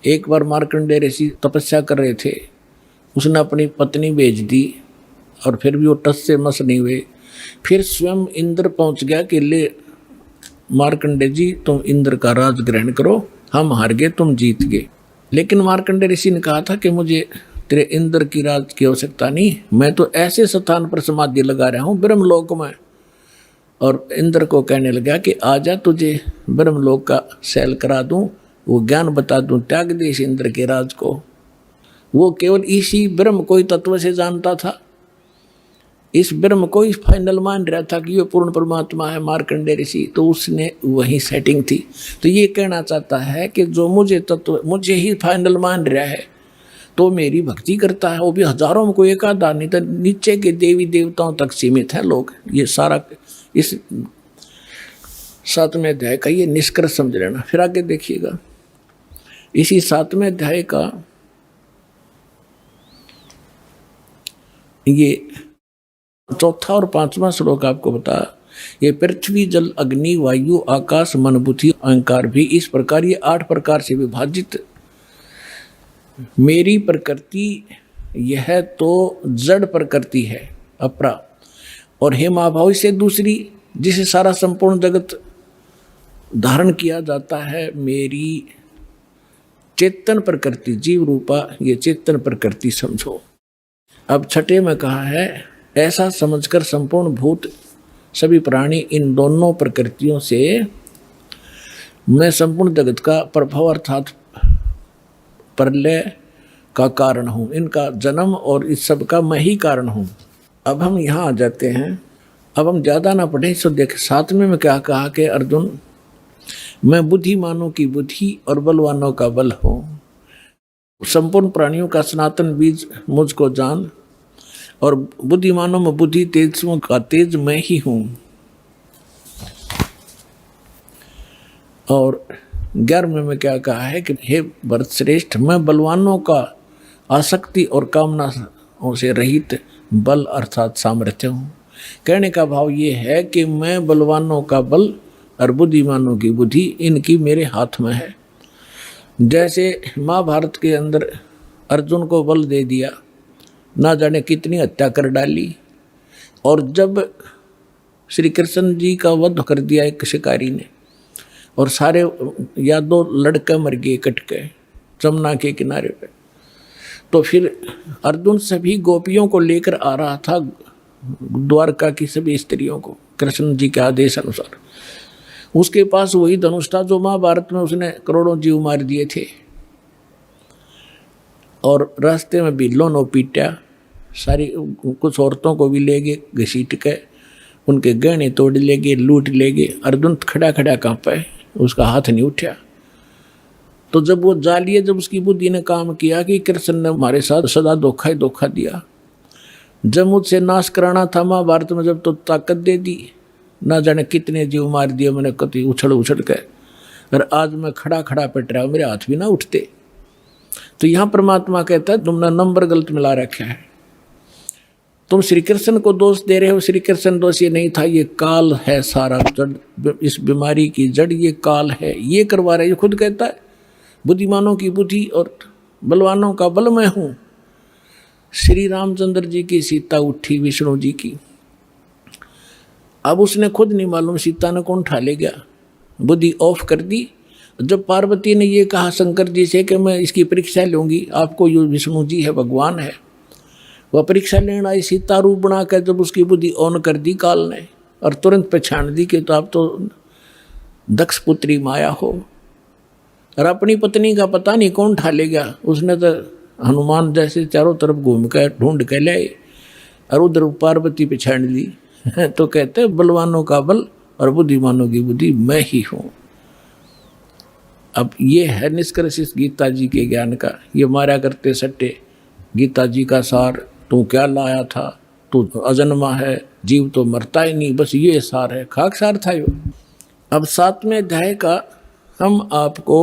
एक बार मार्कंडेय ऋषि तपस्या कर रहे थे, उसने अपनी पत्नी भेज दी और फिर भी वो टस से मस नहीं हुए। फिर स्वयं इंद्र पहुंच गया कि ले मार्कंडेय जी, तुम इंद्र का राज ग्रहण करो, हम हार गए तुम जीत गए। लेकिन मार्कंडेय ऋषि ने कहा था कि मुझे तेरे इंद्र की राज की आवश्यकता नहीं, मैं तो ऐसे स्थान पर समाधि लगा रहा हूँ ब्रह्मलोक में। और इंद्र को कहने लगा कि आजा, तुझे ब्रह्मलोक का सैल करा दूं, वो ज्ञान बता दूं, त्याग दे इस इंद्र के राज को। वो केवल इसी ब्रह्म को ही तत्व से जानता था, इस ब्रह्म को ही फाइनल मान रहा था कि ये पूर्ण परमात्मा है मार्कंडेय ऋषि, तो उसने वही सेटिंग थी। तो ये कहना चाहता है कि जो मुझे तत्व, मुझे ही फाइनल मान रहा है तो मेरी भक्ति करता है, वो भी हजारों में, कोई एक आधा नहीं, तो नीचे के देवी देवताओं तक सीमित है लोग। ये सारा इस 7वें अध्याय का ये निष्कर्ष समझ लेना। फिर आगे देखिएगा, इसी 7वें अध्याय का ये चौथा और 5वां श्लोक आपको बता, ये पृथ्वी जल अग्नि वायु आकाश मन बुद्धि अहंकार भी इस प्रकार ये 8 प्रकार से विभाजित मेरी प्रकृति यह तो जड़ प्रकृति है अपरा, और हे महाभाव से दूसरी जिसे सारा संपूर्ण जगत धारण किया जाता है मेरी चेतन प्रकृति जीव रूपा, ये चेतन प्रकृति समझो। अब 6 में कहा है, ऐसा समझकर संपूर्ण भूत सभी प्राणी इन दोनों प्रकृतियों से मैं संपूर्ण जगत का प्रभाव अर्थात प्रलय का कारण हूँ, इनका जन्म और इस सब का मैं ही कारण हूँ। अब हम यहाँ आ जाते हैं, अब हम ज़्यादा ना पढ़ें। सो देख 7वें में क्या कहा कि अर्जुन मैं बुद्धिमानों की बुद्धि और बलवानों का बल हूँ, संपूर्ण प्राणियों का सनातन बीज मुझको जान, और बुद्धिमानों में बुद्धि तेजों का तेज मैं ही हूँ। और 11वें में क्या कहा है कि हे भरत श्रेष्ठ मैं बलवानों का आसक्ति और कामनाओं से रहित बल अर्थात सामर्थ्य हूँ। कहने का भाव ये है कि मैं बलवानों का बल और बुद्धिमानों की बुद्धि इनकी मेरे हाथ में है। जैसे महाभारत के अंदर अर्जुन को बल दे दिया, ना जाने कितनी हत्या कर डाली, और जब श्री कृष्ण जी का वध कर दिया एक शिकारी ने, और सारे या 2 लड़के मर गए कट के जमुना के किनारे पे, तो फिर अर्जुन सभी गोपियों को लेकर आ रहा था द्वारका की सभी स्त्रियों को कृष्ण जी के आदेश अनुसार। उसके पास वही धनुष था जो महाभारत में उसने करोड़ों जीव मार दिए थे, और रास्ते में भी लोनो पीटा, सारी कुछ औरतों को भी ले गए घसीट के, उनके गहने तोड़ ले गए, लूट ले गए। अर्जुन खड़ा खड़ा कांपा, उसका हाथ नहीं उठा। तो जब वो जा लिए, जब उसकी बुद्धि ने काम किया कि कृष्ण ने हमारे साथ सदा धोखा ही धोखा दिया, जब मुझसे नाश कराना था महाभारत में, जब तो ताकत दे दी, ना जाने कितने जीव मार दिए मैंने कति उछल उछल के, और आज मैं खड़ा खड़ा पिट रहा हूँ, मेरे हाथ भी ना उठते। तो यहाँ परमात्मा कहता है तुमने नंबर गलत मिला रखा है, तुम श्री कृष्ण को दोष दे रहे हो। श्री कृष्ण दोष ये नहीं था, ये काल है सारा जड़, इस बीमारी की जड़ ये काल है, ये करवा रहे। ये खुद कहता है बुद्धिमानों की बुद्धि और बलवानों का बल मैं हूँ। श्री रामचंद्र जी की सीता उठी विष्णु जी की, अब उसने खुद नहीं मालूम सीता ने कौन उठा ले गया, बुद्धि ऑफ कर दी। जब पार्वती ने ये कहा शंकर जी से कि मैं इसकी परीक्षा लूँगी, आपको ये विष्णु जी है भगवान है, वह परीक्षा लेना आई सीता रूप बना कर, जब उसकी बुद्धि ऑन कर दी काल ने, और तुरंत पहचान दी कि तो आप तो दक्ष पुत्री माया हो, और अपनी पत्नी का पता नहीं कौन उठा ले गया। उसने तो हनुमान जैसे चारों तरफ घूम कर ढूंढ के लाए, और उधर पार्वती पहचान ली। तो कहते हैं बलवानों का बल और बुद्धिमानों की बुद्धि मैं ही हूँ। अब ये है निष्कर्ष इस गीता जी के ज्ञान का। ये मारा करते सट्टे गीता जी का सार, तू क्या लाया था, तू अजन्मा है, जीव तो मरता ही नहीं, बस ये सार है, खाक सार था यो। अब 7वें अध्याय का हम आपको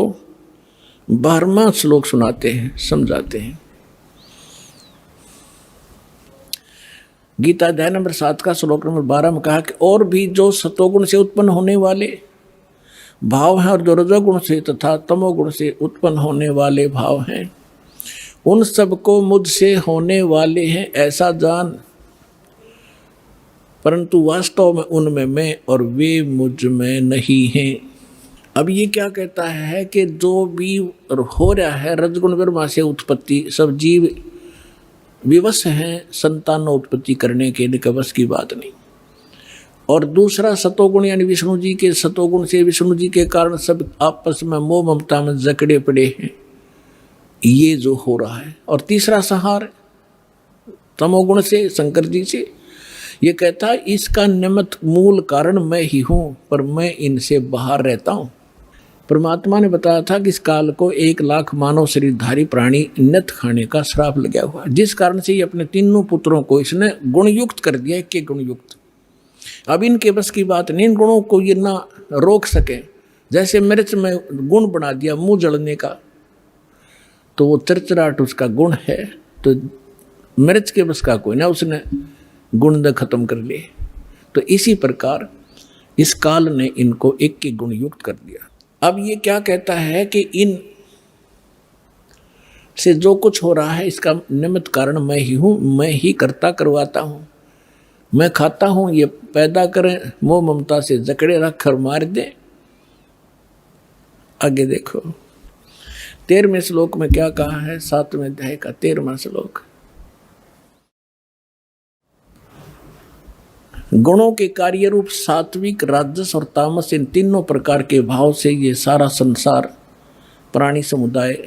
12वां श्लोक सुनाते हैं, समझाते हैं। गीता अध्याय नंबर 7 का श्लोक नंबर 12 में कहा कि और भी जो सतोगुण से उत्पन्न होने वाले भाव हैं और जो रजोगुण से तथा तमोगुण से उत्पन्न होने वाले भाव हैं, उन सबको मुझसे होने वाले हैं ऐसा जान, परंतु वास्तव में उनमें मैं और वे मुझ में नहीं हैं। अब ये क्या कहता है कि जो भी हो रहा है रजगुण ब्रह्मा से उत्पत्ति, सब जीव विवश हैं संतानोत्पत्ति करने के, इनके बस की बात नहीं। और दूसरा सतोगुण यानी विष्णु जी के सतोगुण से, विष्णु जी के कारण सब आपस में मोह ममता में जकड़े पड़े हैं, ये जो हो रहा है। और तीसरा संहार तमोगुण से, शंकर जी से। ये कहता है इसका निमित्त मूल कारण मैं ही हूं, पर मैं इनसे बाहर रहता हूं। परमात्मा ने बताया था कि इस काल को 1,00,000 मानव शरीरधारी प्राणी नित खाने का श्राप लगा हुआ है, जिस कारण से ये अपने तीनों पुत्रों को इसने गुणयुक्त कर दिया, एक गुणयुक्त। अब इनके बस की बात नहीं, इन गुणों को ये ना रोक सके। जैसे मिर्च में गुण बना दिया मुंह जलने का, तो वो चिरचिराहट उसका गुण है, तो मिर्च के बस का कोई ना, उसने गुण ने खत्म कर लिए। तो इसी प्रकार इस काल ने इनको एक गुण युक्त कर दिया। अब ये क्या कहता है कि इन से जो कुछ हो रहा है इसका निमित्त कारण मैं ही हूं, मैं ही करता करवाता हूं, मैं खाता हूं, ये पैदा करें, मोह ममता से जकड़े रख कर मार दे। आगे देखो 13वें श्लोक में क्या कहा है, 7वें अध्याय का 13वां श्लोक। गुणों के कार्य रूप सात्विक, राजस और तामस, इन तीनों प्रकार के भाव से ये सारा संसार प्राणी समुदाय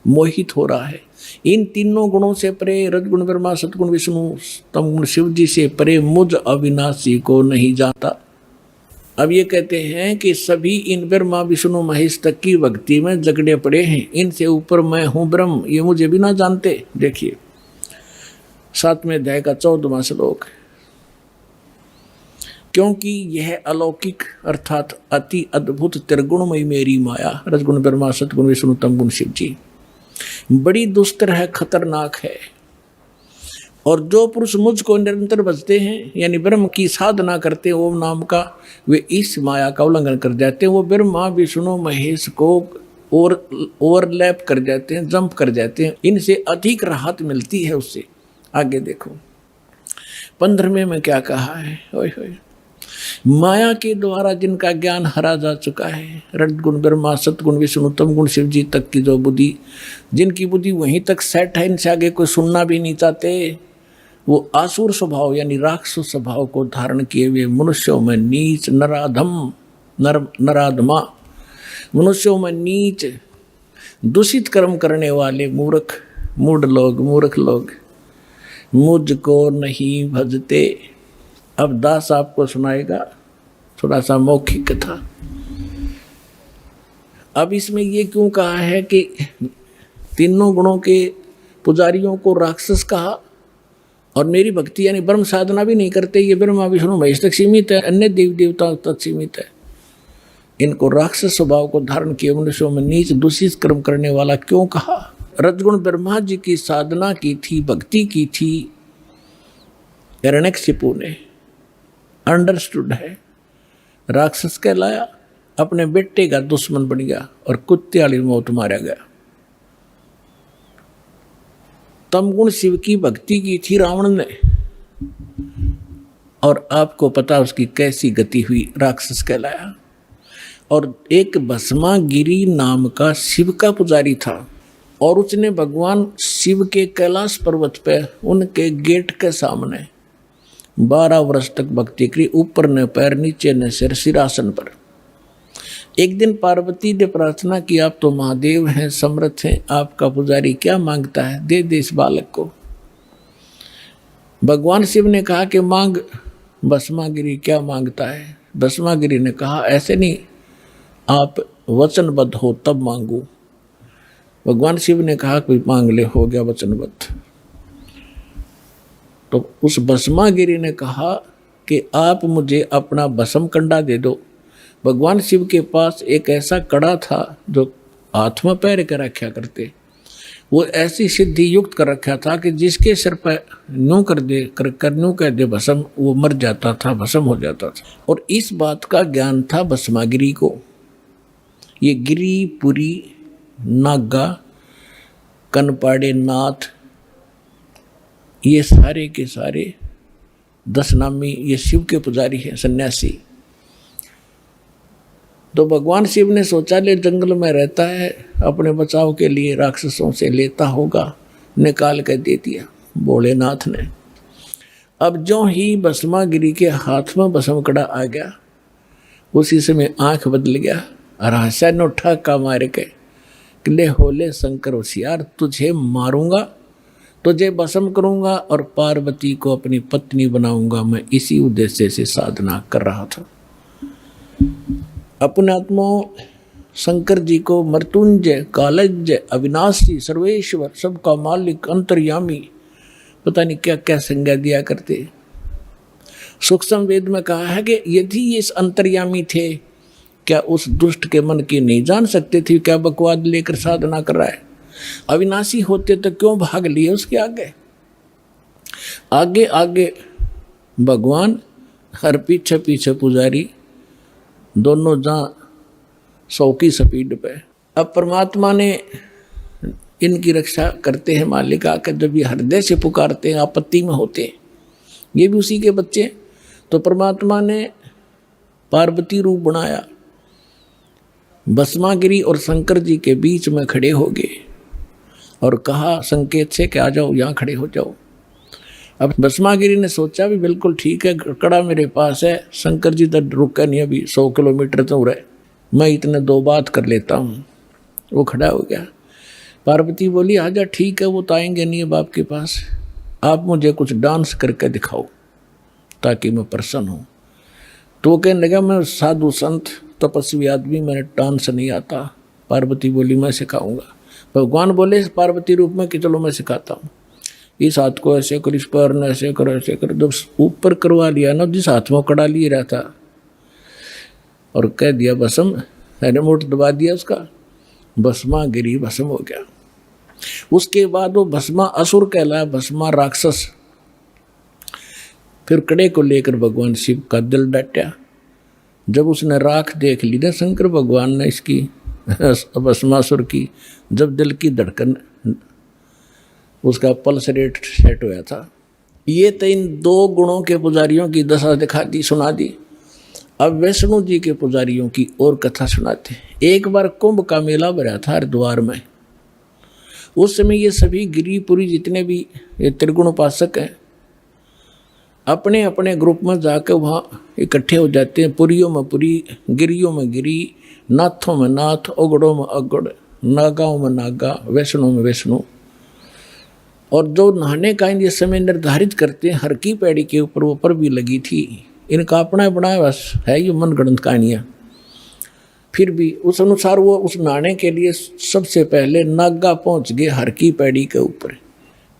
मोहित हो रहा है। इन तीनों गुणों से परे, रजगुण ब्रह्मा, सतगुण विष्णु, तमगुण शिव जी से परे मुझ अविनाशी को नहीं जाता। अब ये कहते हैं कि सभी इन ब्रह्मा विष्णु महेश तक की भक्ति में जगड़े पड़े हैं, इनसे ऊपर मैं हूं ब्रह्म, ये मुझे भी ना जानते। देखिए 7वें अध्याय का 14वां श्लोक। क्योंकि यह अलौकिक अर्थात अति अद्भुत त्रिगुणमयी मेरी माया, रजगुण ब्रह्मा, सतगुण विष्णु, तमगुण शिव जी, बड़ी दुस्तर है, खतरनाक है। और जो पुरुष मुझको निरंतर भजते हैं, यानी ब्रह्म की साधना करते हैं ओम नाम का, वे इस माया का उल्लंघन कर जाते हैं। वो ब्रह्मा विष्णु महेश को ओवरलैप कर जाते हैं, जंप कर जाते हैं, इनसे अधिक राहत मिलती है उससे। आगे देखो 15वें में क्या कहा है, ओए होए, माया के द्वारा जिनका ज्ञान हरा जा चुका है, रजगुण ब्रह्मा, सतगुण विष्णु, तमगुण शिव जी तक की जो बुद्धि, जिनकी बुद्धि वहीं तक सेट है, इनसे आगे कोई सुनना भी नहीं चाहते, वो आसुर स्वभाव यानी राक्षस स्वभाव को धारण किए हुए मनुष्यों में नीच, नराधम, नराधमा, मनुष्यों में नीच, दूषित कर्म करने वाले मूर्ख, मूर्ख लोग मुझको नहीं भजते। अब दास आपको सुनाएगा थोड़ा सा मौखिक कथा। अब इसमें ये क्यों कहा है कि तीनों गुणों के पुजारियों को राक्षस कहा, और मेरी भक्ति यानी ब्रह्म साधना भी नहीं करते, ये ब्रह्मा विष्णु महेश तक सीमित है, अन्य देवी देवताओं तक सीमित है, इनको राक्षस स्वभाव को धारण किए मनुष्यों में नीच दूषित कर्म करने वाला क्यों कहा। रजगुण ब्रह्मा जी की साधना की थी, भक्ति की थी, हिरण्यकशिपु ने अंडरस्टूड है, राक्षस कहलाया, अपने बेटे का दुश्मन बन गया और कुत्ते वाली मौत मारा गया। तमगुण शिव की भक्ति की थी रावण ने, और आपको पता उसकी कैसी गति हुई, राक्षस कहलाया। और एक भस्मागिरी नाम का शिव का पुजारी था, और उसने भगवान शिव के कैलाश पर्वत पे उनके गेट के सामने 12 वर्ष तक भक्ति करी, ऊपर न पैर नीचे न सिर, सिरासन पर। एक दिन पार्वती ने प्रार्थना की, आप तो महादेव हैं, समर्थ हैं, आपका पुजारी क्या मांगता है, दे दे इस बालक को। भगवान शिव ने कहा कि मांग। भस्मागिरी क्या मांगता है? भस्मागिरी ने कहा ऐसे नहीं, आप वचनबद्ध हो तब मांगू। भगवान शिव ने कहा कोई मांग ले, हो गया वचनबद्ध। तो उस भस्मागिरी ने कहा कि आप मुझे अपना भस्म कंडा दे दो। भगवान शिव के पास एक ऐसा कड़ा था जो हाथ में पैर के रखा करते, वो ऐसी सिद्धि युक्त कर रखा था कि जिसके सिर पर न्यू कर दे न्यू कह दे भस्म, वो मर जाता था, भस्म हो जाता था। और इस बात का ज्ञान था भस्मागिरी को। ये गिरी, पुरी, नागा, कनपाड़े नाथ, ये सारे के सारे 10 नामी ये शिव के पुजारी हैं, सन्यासी। तो भगवान शिव ने सोचा ले जंगल में रहता है, अपने बचाव के लिए राक्षसों से लेता होगा, निकाल कर दे दिया भोलेनाथ ने। अब जो ही भस्मागिरी के हाथ में भस्म कड़ा आ गया, उसी समय आंख बदल गया और हंसा न उठा का मार के, ले होले शंकर होशियार, तुझे मारूंगा, तुझे भस्म करूंगा और पार्वती को अपनी पत्नी बनाऊंगा। मैं इसी उद्देश्य से साधना कर रहा था। अपने आत्मा शंकर जी को मृत्युंजय, कालज्ञ, अविनाशी, सर्वेश्वर, सबका मालिक, अंतर्यामी, पता नहीं क्या क्या संज्ञा दिया करते। सूक्ष्म वेद में कहा है कि यदि ये इस अंतर्यामी थे, क्या उस दुष्ट के मन की नहीं जान सकते थे क्या बकवाद लेकर साधना कर रहा है? अविनाशी होते तो क्यों भाग लिए उसके आगे? आगे आगे भगवान हर पीछे पीछे पुजारी, दोनों जहाँ 100 की स्पीड पे। अब परमात्मा ने इनकी रक्षा करते हैं मालिक आकर, जब ये हृदय से पुकारते हैं, आपत्ति में होते हैं, ये भी उसी के बच्चे। तो परमात्मा ने पार्वती रूप बनाया, भस्मागिरी और शंकर जी के बीच में खड़े हो गए और कहा संकेत से कि आ जाओ, यहाँ खड़े हो जाओ। अब भस्मागिरी ने सोचा भी बिल्कुल ठीक है, कड़ा मेरे पास है, शंकर जी तो रुका नहीं, अभी 100 किलोमीटर दूर है, मैं इतने 2 बात कर लेता हूँ। वो खड़ा हो गया। पार्वती बोली आजा, ठीक है, वो तो आएंगे नहीं अब आपके पास, आप मुझे कुछ डांस करके दिखाओ ताकि मैं प्रसन्न हूँ। तो वो कहने लगा मैं साधु संत तपस्वी आदमी, मैंने डांस नहीं आता। पार्वती बोली मैं सिखाऊंगा। भगवान बोले पार्वती रूप में कि चलो मैं सिखाता हूँ, इस हाथ को ऐसे कर, इस पैर ने ऐसे करो, ऐसे करो। जब ऊपर करवा लिया ना, जिस हाथ में कड़ा लिए रहा था और कह दिया भस्म, रिमोट दबा दिया उसका, भस्मागिरी भस्म हो गया। उसके बाद वो भस्मा असुर कहलाया, भस्मा राक्षस। फिर कड़े को लेकर भगवान शिव का दिल डटा। जब उसने राख देख ली ना शंकर भगवान ने इसकी भस्मासुर की, जब दिल की धड़कन, उसका पल्स रेट सेट हुआ था। ये तो इन 2 गुणों के पुजारियों की दशा दिखा दी, सुना दी। अब वैष्णो जी के पुजारियों की और कथा सुनाते। एक बार कुंभ का मेला भरा था हरिद्वार में। उस समय ये सभी गिरिपुरी जितने भी ये त्रिगुण उपासक हैं, अपने अपने ग्रुप में जाकर वहाँ इकट्ठे हो जाते हैं। पुरियों में पुरी, गिरियों में गिरी, नाथों में नाथ, ओगड़ों में ओगड़, नागाओं में नागा, वैष्णो में वैष्णो। और जो नहाने का ये समय निर्धारित करते हैं, हर की पैड़ी के ऊपर वो पर भी लगी थी। इनका अपना बनाया बस है ये मनगढ़ंत कहानियाँ। फिर भी उस अनुसार वो उस नहाने के लिए सबसे पहले नागा पहुँच गए हर की पैड़ी के ऊपर।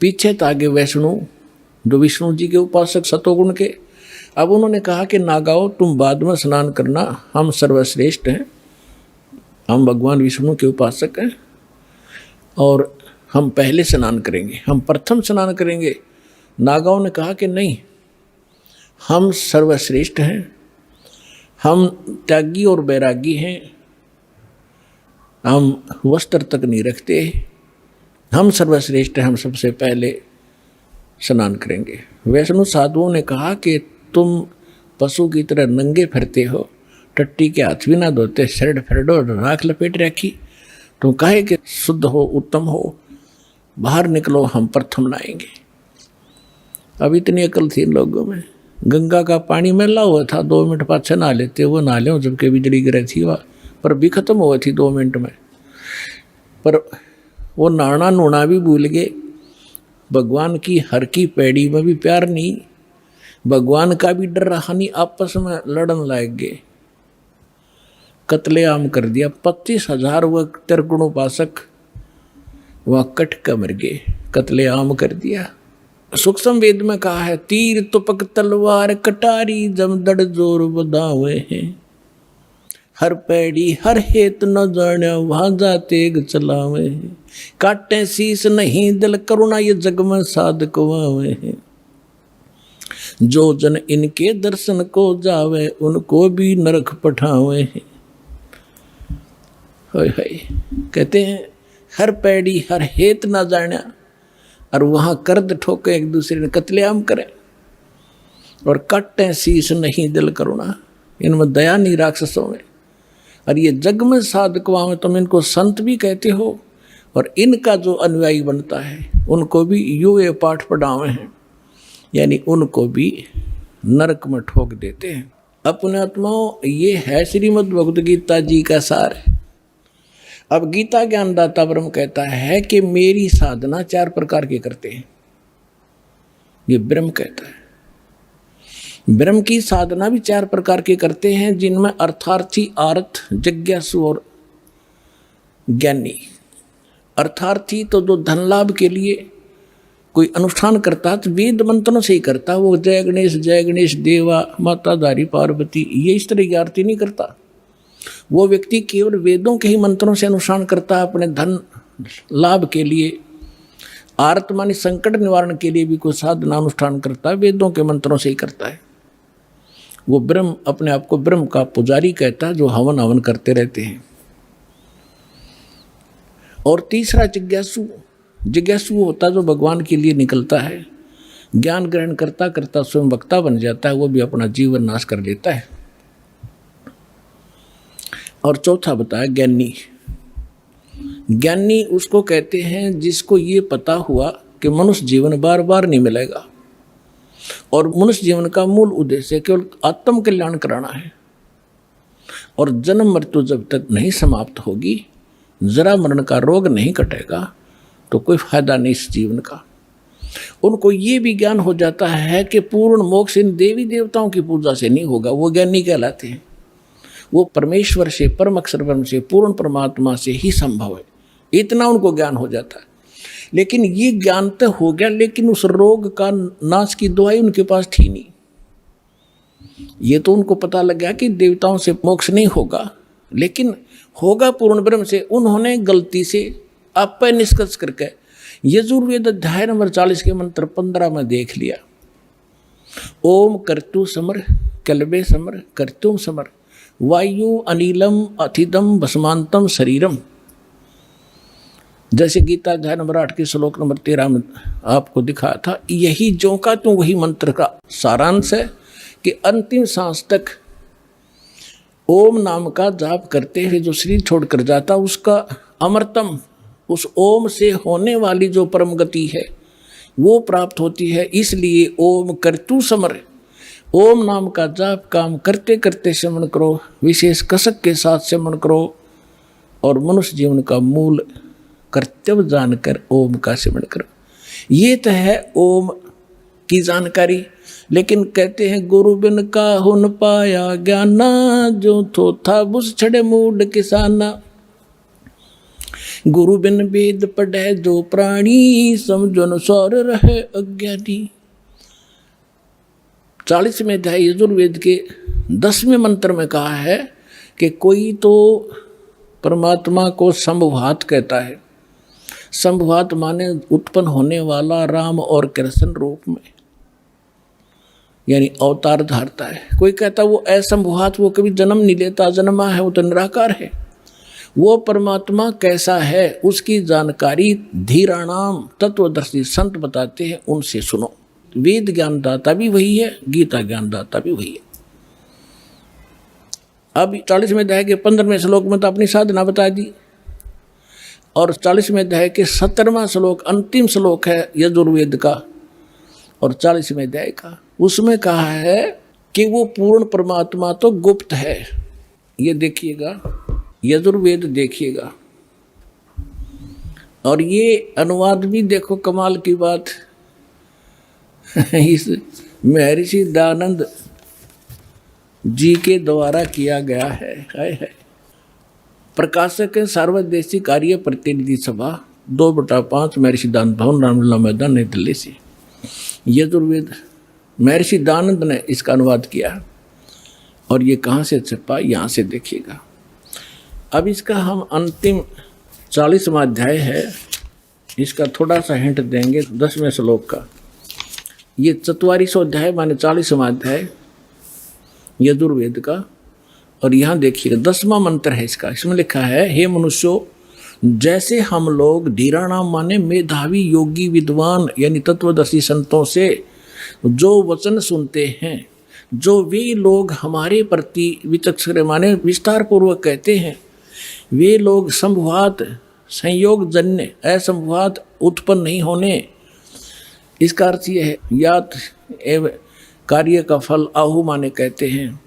पीछे तागे वैष्णो जो विष्णु जी के उपासक सतोगुण के। अब उन्होंने कहा कि नागाओं तुम बाद में स्नान करना, हम सर्वश्रेष्ठ हैं, हम भगवान विष्णु के उपासक हैं और हम पहले स्नान करेंगे, हम प्रथम स्नान करेंगे। नागाओं ने कहा कि नहीं, हम सर्वश्रेष्ठ हैं, हम त्यागी और बैरागी हैं, हम वस्त्र तक नहीं रखते, हम सर्वश्रेष्ठ हैं, हम सबसे पहले स्नान करेंगे। वैष्णो साधुओं ने कहा कि तुम पशु की तरह नंगे फिरते हो, टट्टी के हाथ भी ना धोते, शर्ट फरडो राख लपेट रखी, तुम कहे कि शुद्ध हो, उत्तम हो, बाहर निकलो, हम प्रथम नहाएंगे। अब इतनी अकल थी इन लोगों में। गंगा का पानी मैला हुआ था, 2 मिनट पाछे नहा लेते, वो नहा लें जबकि बिजली गिरी थी वह, पर भी खत्म हुआ थी 2 मिनट में। पर वो नहाना नूना भी भूल गए। भगवान की हर की पैड़ी में भी प्यार नहीं, भगवान का भी डर रहा नहीं, आपस में लड़न लग गए, कत्लेआम कर दिया। 25,000 वह त्रिगुण उपासक वह कट कर मर गए, कत्लेआम कर दिया। सूक्ष्म वेद में कहा है तीर तुपक तलवार कटारी जमदड़ जोर बदावे हैं, हर पैड़ी हर हेत न जाने वहां तेग चलावे हैं, काटे शीस नहीं दिल करुणा ये जग में साधक वावे हैं, जो जन इनके दर्शन को जावे उनको भी नरक पठावे हैं। कहते हैं हर पैड़ी हर हेत न जाने, और वहां कर्द ठोके एक दूसरे ने कत्लेआम करें, और काटे शीस नहीं दिल करुणा, इनमें दया नहीं राक्षसों में। और ये जग में साधक वहाँ में तुम इनको संत भी कहते हो, और इनका जो अनुयायी बनता है उनको भी ये पाठ पढ़ावे हैं, यानी उनको भी नरक में ठोक देते हैं। अपने आत्माओं, ये है श्रीमद् भगवद गीता जी का सार। अब गीता ज्ञानदाता ब्रह्म कहता है कि मेरी साधना 4 प्रकार के करते हैं। ये ब्रह्म कहता है ब्रह्म की साधना भी 4 प्रकार के करते हैं, जिनमें अर्थार्थी, आर्थ, जिज्ञासु और ज्ञानी। अर्थार्थी तो जो धन लाभ के लिए कोई अनुष्ठान करता तो वेद मंत्रों से ही करता, वो जय गणेश देवा माता धारी पार्वती ये इस तरह की आरती नहीं करता। वो व्यक्ति केवल वेदों के ही मंत्रों से अनुष्ठान करता है अपने धन लाभ के लिए। आर्त मानी संकट निवारण के लिए भी कोई साधना अनुष्ठान करता है, वेदों के मंत्रों से ही करता है। वो ब्रह्म, अपने आप को ब्रह्म का पुजारी कहता है, जो हवन हवन करते रहते हैं। और तीसरा जिज्ञासु होता जो भगवान के लिए निकलता है, ज्ञान ग्रहण करता करता स्वयं वक्ता बन जाता है, वो भी अपना जीवन नाश कर लेता है। और चौथा बताया ज्ञानी उसको कहते हैं जिसको ये पता हुआ कि मनुष्य जीवन बार बार नहीं मिलेगा और मनुष्य जीवन का मूल उद्देश्य केवल आत्म कल्याण कराना है, और जन्म मृत्यु जब तक नहीं समाप्त होगी, जरा मरण का रोग नहीं कटेगा, तो कोई फायदा नहीं इस जीवन का। उनको ये भी ज्ञान हो जाता है कि पूर्ण मोक्ष इन देवी देवताओं की पूजा से नहीं होगा, वो ज्ञानी कहलाते हैं। वो परमेश्वर से, परम अक्षर ब्रह्म से, पूर्ण परमात्मा से ही संभव है, इतना उनको ज्ञान हो जाता है। लेकिन ये ज्ञान तो हो गया, लेकिन उस रोग का नाश की दवाई उनके पास थी नहीं। ये तो उनको पता लग गया कि देवताओं से मोक्ष नहीं होगा, लेकिन होगा पूर्ण ब्रह्म से। उन्होंने गलती से आप पर निष्कर्ष करके यजुर्वेद अध्याय नंबर 40 के मंत्र 15 में देख लिया, ओम कर्तु समर कल्बे समर कर्तुम समर वायु अनिलम अथिदम भस्मांतम शरीरम। जैसे गीता अध्याय नंबर 8 के श्लोक नंबर 13 में आपको दिखाया था, यही जो का तो वही मंत्र का सारांश है कि अंतिम सांस तक ओम नाम का जाप करते हुए जो शरीर छोड़कर जाता, उसका अमृतम, उस ओम से होने वाली जो परम गति है वो प्राप्त होती है। इसलिए ओम कर्तु समर, ओम नाम का जाप काम करते करते सेवन करो, विशेष कसक के साथ सेवन करो, और मनुष्य जीवन का मूल कर्तव्य जानकर ओम का सेवन करो। ये तो है ओम की जानकारी। लेकिन कहते हैं गुरु बिन का हुन पाया ज्ञाना, जो थो था बुस छड़े मूड किसाना। गुरु बिन वेद पढ़े जो प्राणी, समझो न सौर रहे अज्ञानी। 40वें अध्याय यजुर्वेद के 10वें मंत्र में कहा है कि कोई तो परमात्मा को संभवात कहता है। संभवात माने उत्पन्न होने वाला राम और कृष्ण रूप में, यानी अवतार धारता है। कोई कहता वो असंभवात, वो कभी जन्म नहीं लेता, जन्मा है, वो तो निराकार है। वो परमात्मा कैसा है उसकी जानकारी धीराणाम तत्वदर्शी संत बताते हैं, उनसे सुनो। वेद ज्ञानदाता भी वही है, गीता ज्ञानदाता भी वही है। अब 40वें अध्याय के 15वें श्लोक में तो अपनी साधना बता दी, और 40वें अध्याय के 17वां श्लोक अंतिम श्लोक है यजुर्वेद का और 40वें अध्याय का, उसमें कहा है कि वो पूर्ण परमात्मा तो गुप्त है। ये देखिएगा, यजुर्वेद देखिएगा, और ये अनुवाद भी देखो, कमाल की बात इस महर्षि दयानंद जी के द्वारा किया गया है। प्रकाशक है सर्वदेशी कार्य प्रतिनिधि सभा 2/5 महर्षि दानंद भवन रामलीला मैदान नई दिल्ली से। यजुर्वेद महर्षि दयानंद ने इसका अनुवाद किया, और ये कहाँ से छपा, यहाँ से देखिएगा। अब इसका हम अंतिम 40वां अध्याय है, इसका थोड़ा सा हिंट देंगे 10वें श्लोक का। ये 44वां अध्याय माने 40वां अध्याय यजुर्वेद का, और यहाँ देखिएगा 10वां मंत्र है इसका। इसमें लिखा है, हे मनुष्यों, जैसे हम लोग धीराणाम माने मेधावी योगी विद्वान यानी तत्वदर्शी संतों से जो वचन सुनते हैं, जो वे लोग हमारे प्रति विचक्षण माने विस्तार पूर्वक कहते हैं, वे लोग संभवात संयोग जन्य असंभवात उत्पन्न नहीं होने। इसका अर्थ यह है यात एवं कार्य का फल आहु माने कहते हैं,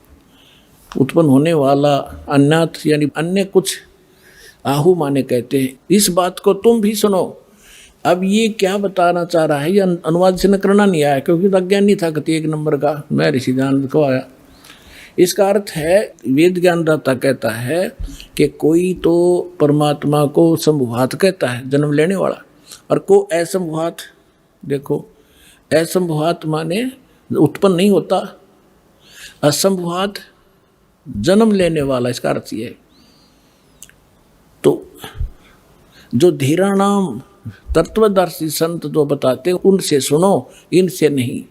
उत्पन्न होने वाला अन्यथ यानी अन्य कुछ आहु माने कहते हैं। इस बात को तुम भी सुनो। अब ये क्या बताना चाह रहा है, ये अनुवाद से न करना नहीं आया क्योंकि तो अज्ञानी था कति 1 नंबर का, मैं ऋषिदानंद को आया। इसका अर्थ है वेद ज्ञानदाता कहता है कि कोई तो परमात्मा को संभवात कहता है, जन्म लेने वाला, और को असंभवात। देखो असंभवात माने उत्पन्न नहीं होता, असंभवात जन्म लेने वाला, इसका अर्थ ये है। तो जो धीराणाम तत्वदर्शी संत जो बताते उनसे सुनो, इनसे नहीं,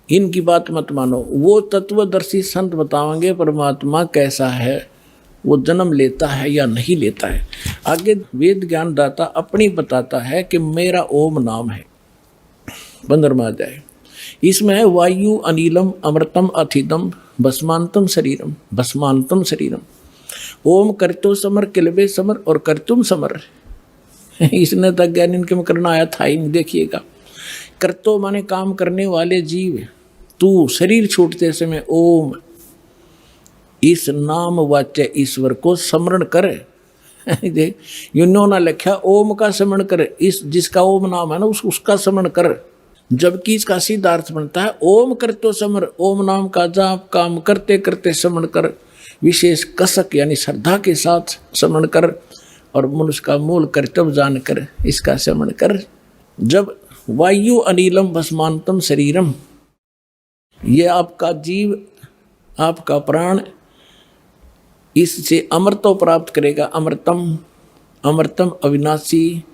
इनकी बात मत मानो। वो तत्वदर्शी संत बताएंगे परमात्मा कैसा है, वो जन्म लेता है या नहीं लेता है। आगे वेद ज्ञान दाता अपनी बताता है कि मेरा ओम नाम है। 15वां अध्याय, इसमें है वायु अनिलम अमृतम अथिदम भस्मांतम शरीरम, भस्मांतम शरीरम। ओम करतो समर किलबे समर और करतुम समर। इसने तक ज्ञान इनके में करना आया था ही नहीं। देखिएगा, करतो माने काम करने वाले जीव, तू शरीर छूटते समय ओम इस नाम वाच्य ईश्वर को स्मरण करे। देख युन्होंने लिखा ओम का स्मरण करे, इस जिसका ओम नाम है ना उसका स्मरण कर, जबकि इसका सीधा अर्थ बनता है ओम करतो समर, ओम नाम का जाप काम करते करते स्मरण कर, विशेष कसक यानी श्रद्धा के साथ स्मरण कर, और मनुष्य का मूल कर्तव्य जानकर इसका स्मरण कर। जब वायु अनिलम भस्मांतम शरीरम, ये आपका जीव आपका प्राण इससे अमृतो प्राप्त करेगा। अमृतम अमृतम अविनाशी,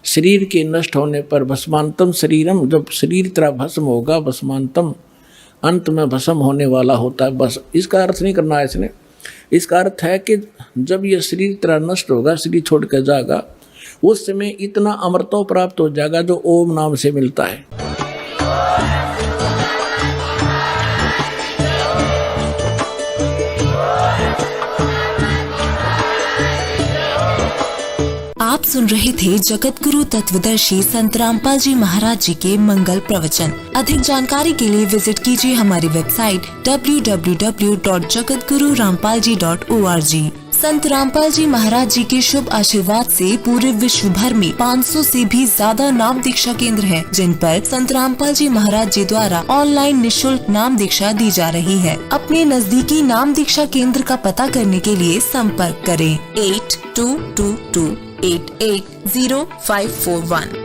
शरीर के नष्ट होने पर भस्मांतम शरीरम, जब शरीर तरह भस्म होगा, भस्मांतम अंत में भस्म होने वाला होता है। बस इसका अर्थ नहीं करना है इसने। इसका अर्थ है कि जब यह शरीर तरह नष्ट होगा, शरीर छोड़ कर जाएगा, उस समय इतना अमृतो प्राप्त हो जाएगा जो ओम नाम से मिलता है। आप सुन रहे थे जगत गुरु तत्वदर्शी संत रामपाल जी महाराज जी के मंगल प्रवचन। अधिक जानकारी के लिए विजिट कीजिए हमारी वेबसाइट www.jagatgururampalji.org। संत रामपाल जी महाराज जी के शुभ आशीर्वाद से पूरे विश्व भर में 500 से भी ज्यादा नाम दीक्षा केंद्र हैं, जिन पर संत रामपाल जी महाराज जी द्वारा ऑनलाइन निःशुल्क नाम दीक्षा दी जा रही है। अपने नजदीकी नाम दीक्षा केंद्र का पता करने के लिए संपर्क करें 8222880541।